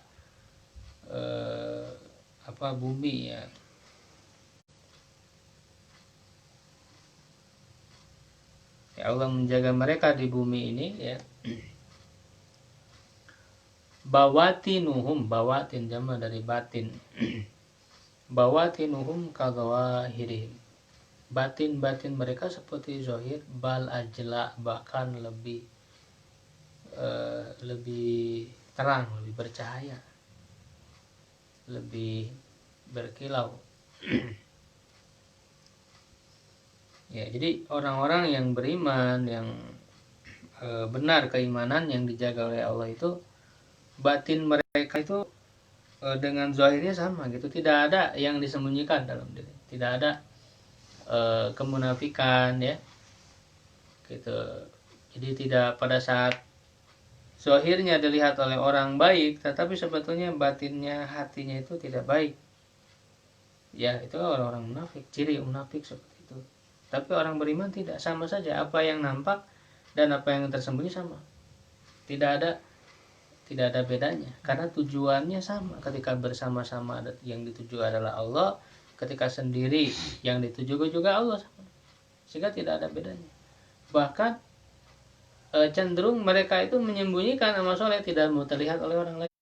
Speaker 1: bumi ya, Ya, Allah menjaga mereka di bumi ini ya. Bawatinuhum, bawatin jama dari batin. Bawatinuhum kadzawahirihim. Batin-batin mereka seperti zahir, bal ajla, bahkan lebih terang, lebih bercahaya, lebih berkilau. Ya, jadi orang-orang yang beriman, yang benar keimanan yang dijaga oleh Allah itu, batin mereka itu dengan zahirnya sama gitu, tidak ada yang disembunyikan dalam diri, tidak ada kemunafikan ya, gitu. Jadi tidak pada saat zahirnya dilihat oleh orang baik, tetapi sebetulnya batinnya, hatinya itu tidak baik. Ya, itu orang-orang munafik, ciri munafik seperti itu. Tapi orang beriman tidak, sama saja, apa yang nampak dan apa yang tersembunyi sama. Tidak ada bedanya, karena tujuannya sama. Ketika bersama-sama yang dituju adalah Allah, ketika sendiri yang dituju juga Allah sama. Sehingga tidak ada bedanya. Bahkan cenderung mereka itu menyembunyikan amal soleh, tidak mau terlihat oleh orang lain.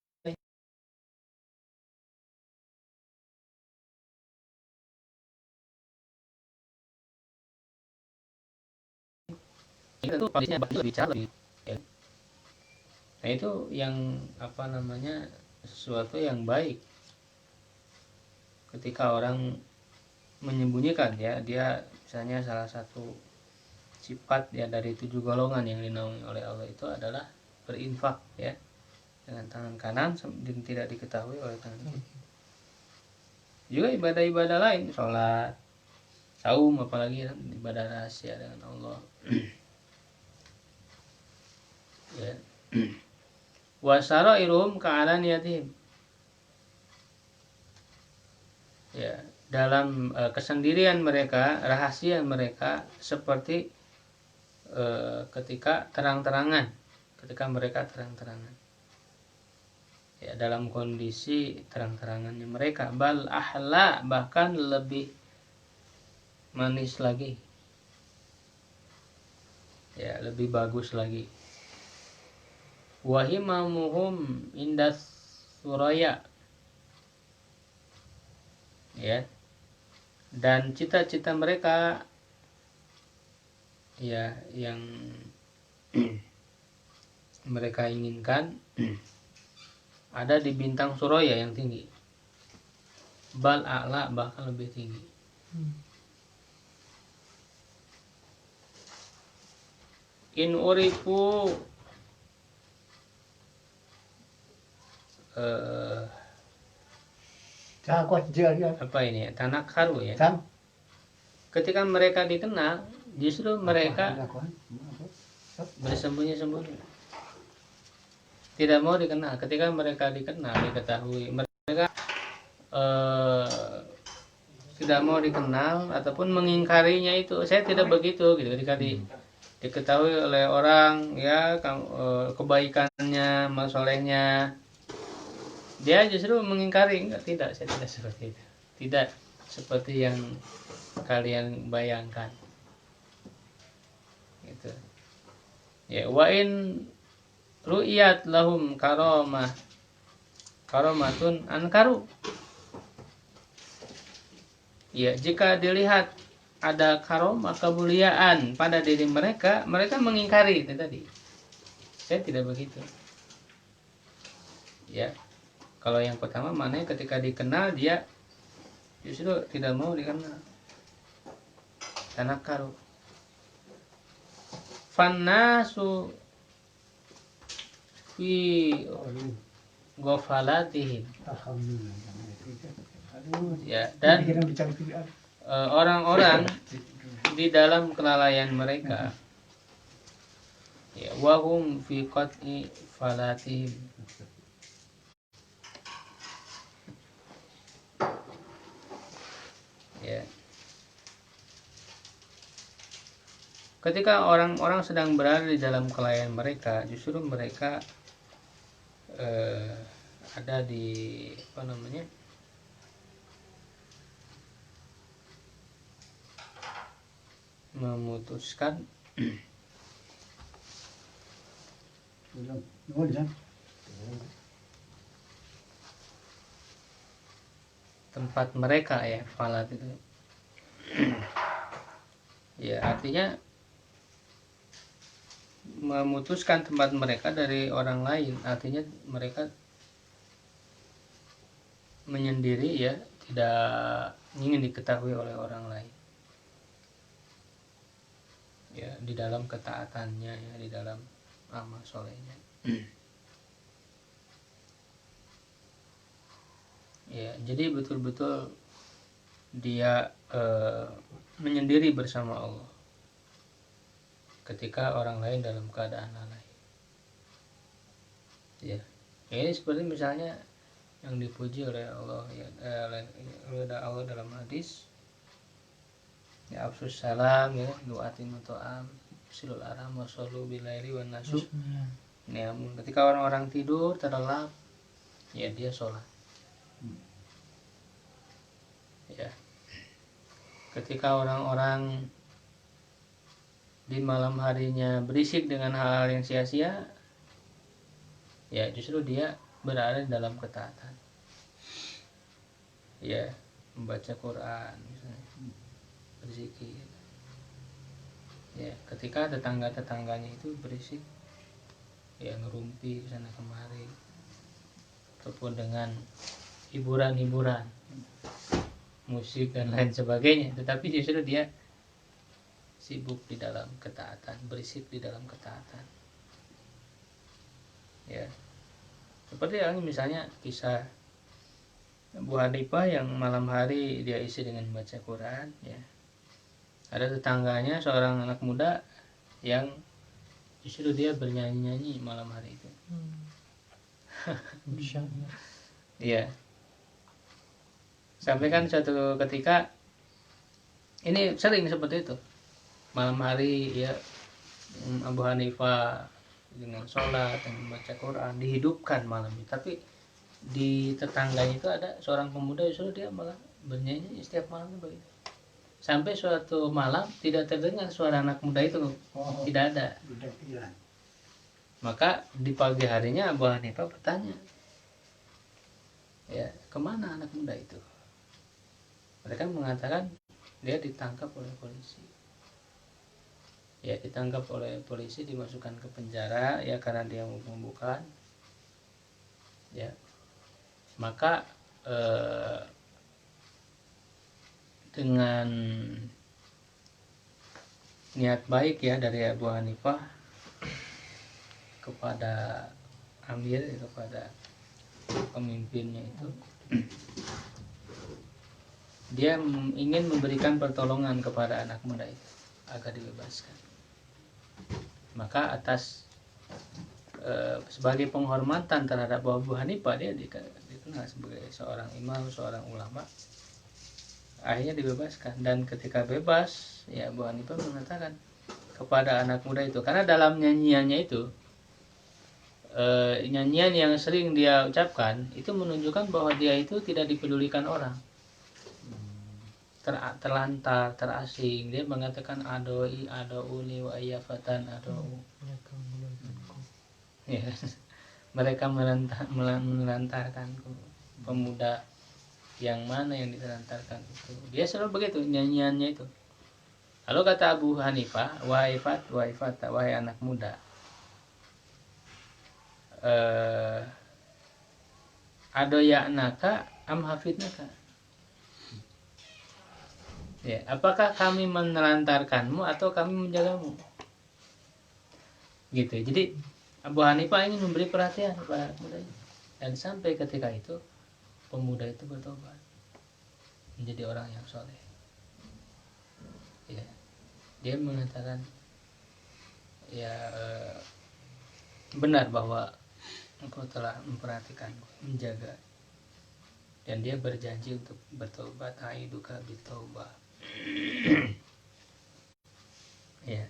Speaker 1: Itu kondisinya bicara lebih ya. Nah, itu yang sesuatu yang baik ketika orang menyembunyikan ya, dia misalnya salah satu sifat ya dari 7 golongan yang dinaungi oleh Allah itu adalah berinfak ya dengan tangan kanan dan tidak diketahui oleh tangan kiri. Juga ibadah-ibadah lain, sholat, saum, apalagi ibadah rahasia dengan Allah. Ya. Wasarairuhum ka'alaniyatihim. Ya, dalam kesendirian mereka, rahasia mereka seperti ketika mereka terang-terangan. Ya, dalam kondisi terang-terangannya mereka, bal ahla, bahkan lebih manis lagi. Ya, lebih bagus lagi. Wahimamuhum indas suraya. Ya. Dan cita-cita mereka ya yang mereka inginkan ada di bintang suraya yang tinggi. Bal a'la, bahkan lebih tinggi. In urifu apa ini ya, tanah karu ya. Ketika mereka dikenal, justru mereka bersembunyi-sembunyi, tidak mau dikenal. Ketika mereka dikenal, diketahui, mereka tidak mau dikenal ataupun mengingkarinya. Itu saya tidak begitu gitu. Ketika diketahui oleh orang ya kebaikannya, masolehnya, dia justru mengingkari. Tidak, saya tidak seperti itu. Tidak seperti yang kalian bayangkan. Gitu. Ya, wa in ru'yat lahum karomatun ankaru. Ya, jika dilihat ada karomah, kemuliaan pada diri mereka, mereka mengingkari itu tadi. Saya tidak begitu. Ya. Kalau yang pertama mana ketika dikenal dia justru tidak mau dikenal. Tanakaru. Fannasu fi ghafalatihim. Ya, dan orang-orang di dalam kelalaian mereka. Ya, wahum fi qat'i falatihim. Ya. Ketika orang-orang sedang berada di dalam kelalaian mereka, justru mereka ada di memutuskan tempat mereka ya, falat itu. Ya, artinya memutuskan tempat mereka dari orang lain, artinya mereka menyendiri ya, tidak ingin diketahui oleh orang lain. Ya, di dalam ketaatannya ya, di dalam amal solehnya. Ya, jadi betul-betul dia menyendiri bersama Allah ketika orang lain dalam keadaan lalai. Ya, ini seperti misalnya yang dipuji oleh Allah ya, oleh Allah dalam hadis ya, afsus salam ya, du'atin muto'am silul aram wa sallu bilaili wan nasu. Namun ketika orang-orang tidur terlelap ya, dia sholat. Ya, ketika orang-orang di malam harinya berisik dengan hal-hal yang sia-sia, ya justru dia berada dalam ketaatan. Ya, membaca Quran misalnya, berzikir. Ya, ketika tetangga-tetangganya itu berisik, ya ngerumpi sana kemari, ataupun dengan hiburan-hiburan, musik dan lain sebagainya, tetapi justru dia sibuk di dalam ketaatan, berisik di dalam ketaatan. Ya, seperti yang misalnya kisah Abu Hanifah yang malam hari dia isi dengan membaca Quran. Ya, ada tetangganya seorang anak muda yang justru dia bernyanyi-nyanyi malam hari itu. Iya. Sampai kan suatu ketika ini sering seperti itu, malam hari ya, Abu Hanifah dengan sholat dan membaca Quran dihidupkan malam itu, tapi di tetangganya itu ada seorang pemuda justru dia malah bernyanyi setiap malam begitu. Sampai suatu malam tidak terdengar suara anak muda itu, tidak ada. Maka di pagi harinya Abu Hanifah bertanya, ya kemana anak muda itu? Mereka mengatakan dia ditangkap oleh polisi. Ya, ditangkap oleh polisi, dimasukkan ke penjara ya karena dia membuka. Ya, maka dengan niat baik ya dari Abu Hanifah kepada amir, kepada pemimpinnya itu, dia ingin memberikan pertolongan kepada anak muda itu agar dibebaskan. Maka atas sebagai penghormatan terhadap Abu Hanifah, dia dikenal sebagai seorang imam, seorang ulama, akhirnya dibebaskan. Dan ketika bebas ya, Abu Hanifah mengatakan kepada anak muda itu, karena dalam nyanyiannya itu, nyanyian yang sering dia ucapkan itu menunjukkan bahwa dia itu tidak dipedulikan orang, terlantar, terasing. Dia mengatakan adoi adouni wa ayyafatan adou. Ya, mereka melantarkan pemuda yang mana yang ditelantarkan itu. Dia selalu begitu nyanyiannya itu. Lalu kata Abu Hanifah, wahai fata, wahai anak muda, adoya'naka am hafidnaka. Ya, apakah kami menelantarkanmu atau kami menjagamu? Gitu. Jadi Abu Hanifah ingin memberi perhatian kepada pemuda itu. Dan sampai ketika itu pemuda itu bertobat menjadi orang yang soleh. Ya, dia mengatakan ya, benar bahwa engkau telah memperhatikanku, menjaga. Dan dia berjanji untuk bertobat, aiduka bitaubah. Ya.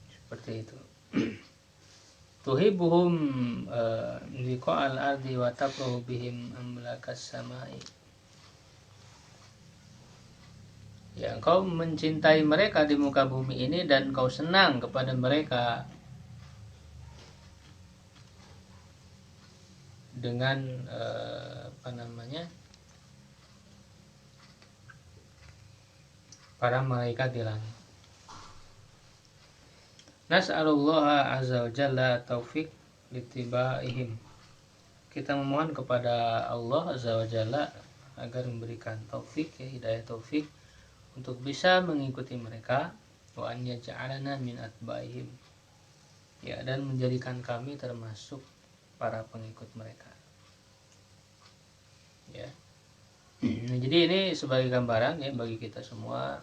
Speaker 1: Seperti itu. Tuhibuhum liqa'al ardi wa taqru bihim amlakas samai. Ya, engkau mencintai mereka di muka bumi ini dan kau senang kepada mereka dengan para malaikat di langit. Nas'alullaha azza wa jalla taufik littibaihim. Kita memohon kepada Allah azza wa jalla agar memberikan taufik, ya, hidayah taufik untuk bisa mengikuti mereka, wa an yaj'alana min atbaihim, ya, dan menjadikan kami termasuk para pengikut mereka, ya. Nah, jadi ini sebagai gambaran, ya, bagi kita semua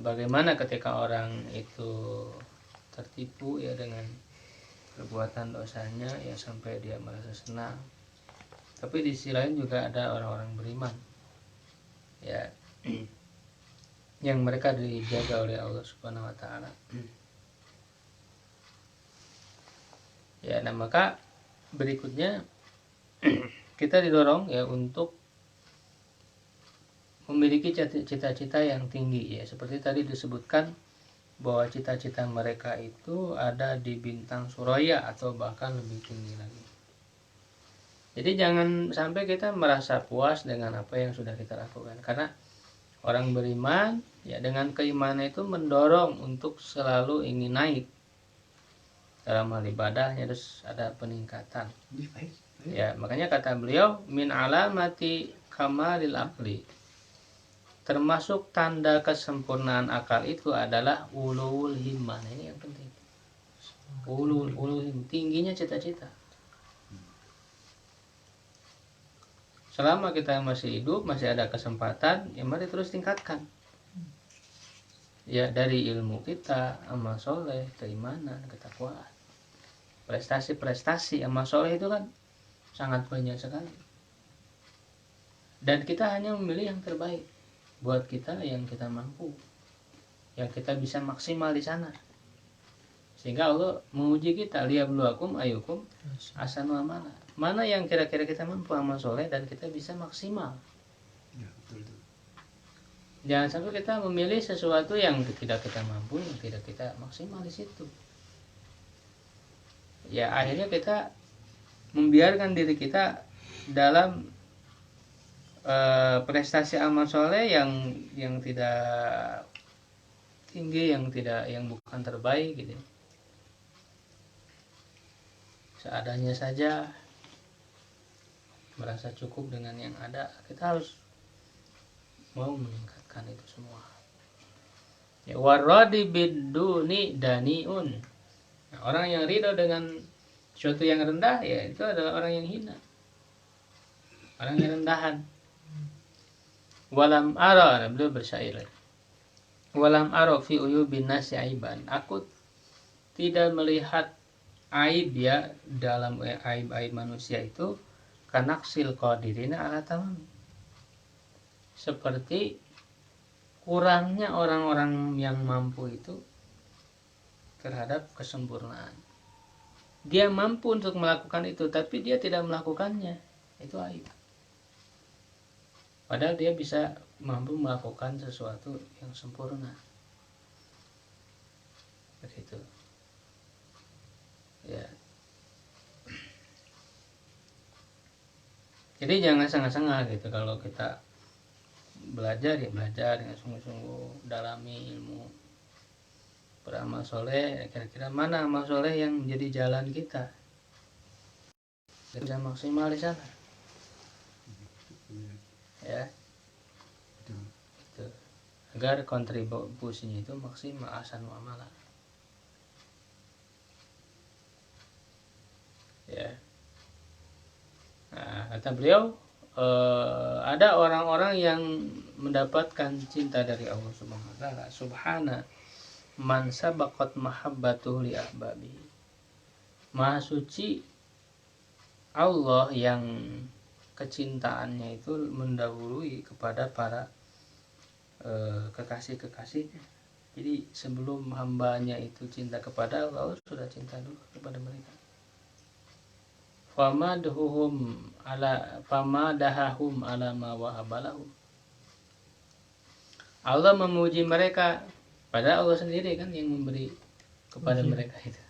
Speaker 1: bagaimana ketika orang itu tertipu, ya, dengan perbuatan dosanya, ya, sampai dia merasa senang. Tapi di sisi lain juga ada orang-orang beriman, ya, yang mereka dijaga oleh Allah Subhanahu wa taala. Ya, nah maka berikutnya kita didorong, ya, untuk memiliki cita-cita yang tinggi, ya, seperti tadi disebutkan bahwa cita-cita mereka itu ada di bintang Suraya atau bahkan lebih tinggi lagi. Jadi jangan sampai kita merasa puas dengan apa yang sudah kita lakukan, karena orang beriman, ya, dengan keimanan itu mendorong untuk selalu ingin naik dalam hal ibadahnya, terus ada peningkatan. Ya, makanya kata beliau, min alamati kamalil aqli, termasuk tanda kesempurnaan akal itu adalah ulul himmah. Ini yang penting. Ulul himmah, tingginya cita-cita. Selama kita masih hidup, masih ada kesempatan, ya mari terus tingkatkan. Ya, dari ilmu kita, amal soleh, keimanan, ketakwaan. Prestasi-prestasi amal soleh itu kan sangat banyak sekali. Dan kita hanya memilih yang terbaik buat kita, yang kita mampu, yang kita bisa maksimal di sana. Sehingga Allah menguji kita, liyabluwakum ayyukum ahsanu amala. Mana yang kira-kira kita mampu amal soleh dan kita bisa maksimal.
Speaker 2: Ya, betul.
Speaker 1: Jangan sampai kita memilih sesuatu yang tidak kita mampu, yang tidak kita maksimal di situ. Ya, akhirnya kita membiarkan diri kita dalam prestasi amal soleh yang tidak tinggi, yang bukan terbaik, gitu. Seadanya saja, merasa cukup dengan yang ada. Kita harus mau meningkatkan itu semua. Ya, waradi biduni daniun. Nah, orang yang ridho dengan sesuatu yang rendah, ya, itu adalah orang yang hina, orang yang rendahan. Walam ara, beliau bersyair, walam ara fi uyubin nasi aiban, aku tidak melihat aib, ya, dalam aib manusia itu kanaksil qadirina ala tamam, seperti kurangnya orang-orang yang mampu itu terhadap kesempurnaan. Dia mampu untuk melakukan itu, tapi dia tidak melakukannya, itu aib. Padahal dia bisa mampu melakukan sesuatu yang sempurna. Begitu. Ya. Jadi jangan sengah-sengah gitu, kalau kita belajar, ya belajar dengan sungguh-sungguh, dalami ilmu, beramal soleh. Kira-kira mana amal soleh yang menjadi jalan kita, bisa maksimal di sana, ya, itu agar kontribusinya itu maksimal, ahsanu amala, ya. Nah, kata beliau, ada orang-orang yang mendapatkan cinta dari Allah Subhanahu wa taala. Subhana man sabaqat mahabbatuhu li ahbabi. Maha suci Allah yang kecintaannya itu mendahului kepada para kekasih-kekasihnya. Jadi sebelum hambanya itu cinta kepada Allah, Allah sudah cinta dulu kepada mereka. Famadahum ala ma wahabalahum. Allah memuji mereka, padahal Allah sendiri kan yang memberi kepada mereka itu.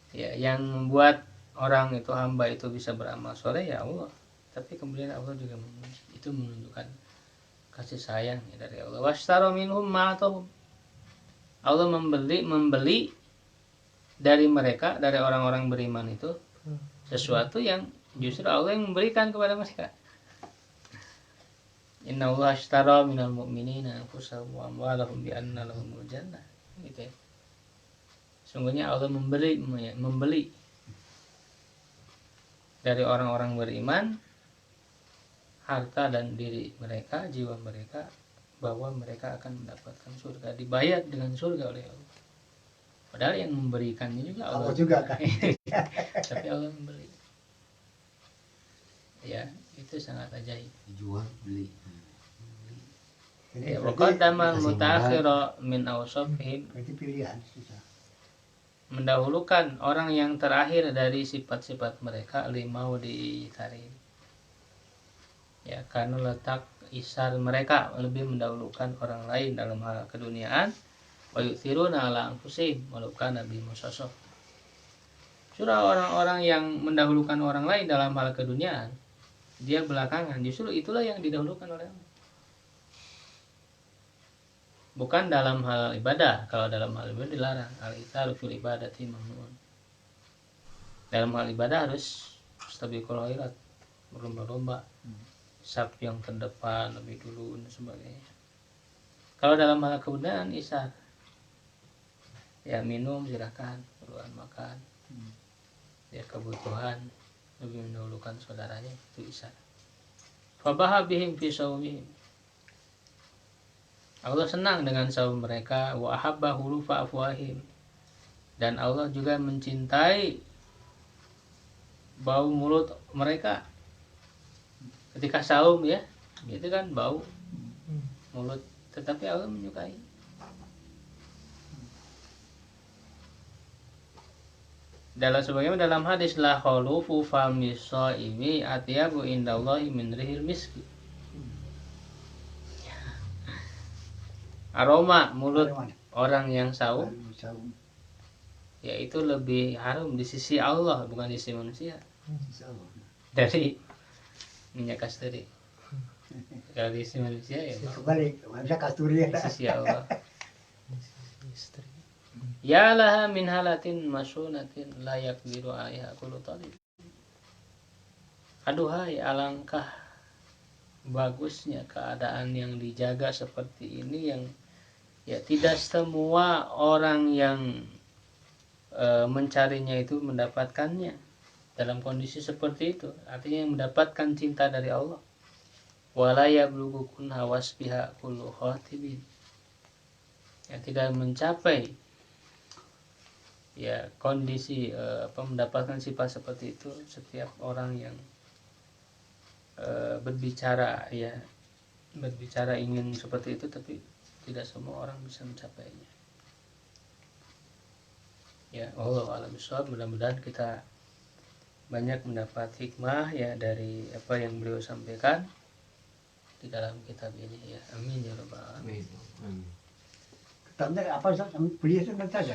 Speaker 1: Ya, yang membuat orang itu, hamba itu bisa beramal soleh ya Allah. Tapi kemudian Allah juga memuji. Itu menunjukkan kasih sayang dari Allah. Washtaro minhum ma'atahum. Allah membeli dari mereka, dari orang-orang beriman itu sesuatu yang justru Allah yang memberikan kepada mereka. Inna Allah ashtara minal mu'minina anfusahum wa amwalahum bi anna lahumul jannah. Gitu ya. Sungguhnya Allah membeli dari orang-orang beriman harta dan diri mereka, jiwa mereka, bahwa mereka akan mendapatkan surga, dibayar dengan surga oleh Allah. Padahal yang memberikannya juga Allah
Speaker 2: juga kan.
Speaker 1: Tapi Allah membeli. Ya, itu sangat ajaib.
Speaker 3: Jual beli.
Speaker 1: Ya, waqaddama al-mutaakhira min awsafihim.
Speaker 2: Berarti pilihan susah.
Speaker 1: Mendahulukan orang yang terakhir dari sifat-sifat mereka limau ditarik. Ya, karena letak isar mereka lebih mendahulukan orang lain dalam hal keduniaan. Wa yu'thiruna ala anfusihim walau kana bihim khasasah. Surah orang-orang yang mendahulukan orang lain dalam hal keduniaan, dia belakangan, justru itulah yang didahulukan oleh Allah. Bukan dalam hal ibadah. Kalau dalam hal ibadah dilarang. Al-itaru fil ibadati mamnuun. Dalam hal ibadah harus stabiqul khairat, berlomba-lomba, saf yang terdepan lebih dulu dan sebagainya. Kalau dalam hal kebudayaan isar, ya minum silakan, perluan makan, ya kebutuhan lebih mendahulukan saudaranya, itu isar. Fabaha bihim fi saumihim. Allah senang dengan saum mereka, wa ahabba hurufa afwahim. Dan Allah juga mencintai bau mulut mereka ketika saum, ya itu kan bau mulut, tetapi Allah menyukai. Dalam hadis la khulufu fami shaimi atyabu indallahi min rihil miski. Aroma mulut orang yang saum yaitu lebih harum di sisi Allah, bukan di sisi manusia, dari minyak kasturi. Kalau di sisi manusia ya
Speaker 2: Kebalik, bisa kasturi
Speaker 1: di sisi Allah. Ya laha min halatin masunatin la yaqdiru 'alaiha kullu talib. Aduhai, alangkah bagusnya keadaan yang dijaga seperti ini, yang ya tidak semua orang yang mencarinya itu mendapatkannya dalam kondisi seperti itu. Artinya yang mendapatkan cinta dari Allah. Wala yablughu kunha wasbiha kullu khatibin. Ya, tidak mencapai ya kondisi mendapatkan sifat seperti itu setiap orang yang berbicara ingin seperti itu, tapi tidak semua orang bisa mencapainya. Ya, Allah a'lam bishawab. Mudah-mudahan kita banyak mendapat hikmah ya dari apa yang beliau sampaikan di dalam kitab ini ya. Amin ya rabbal alamin.
Speaker 2: Tanda apa beliau itu saja.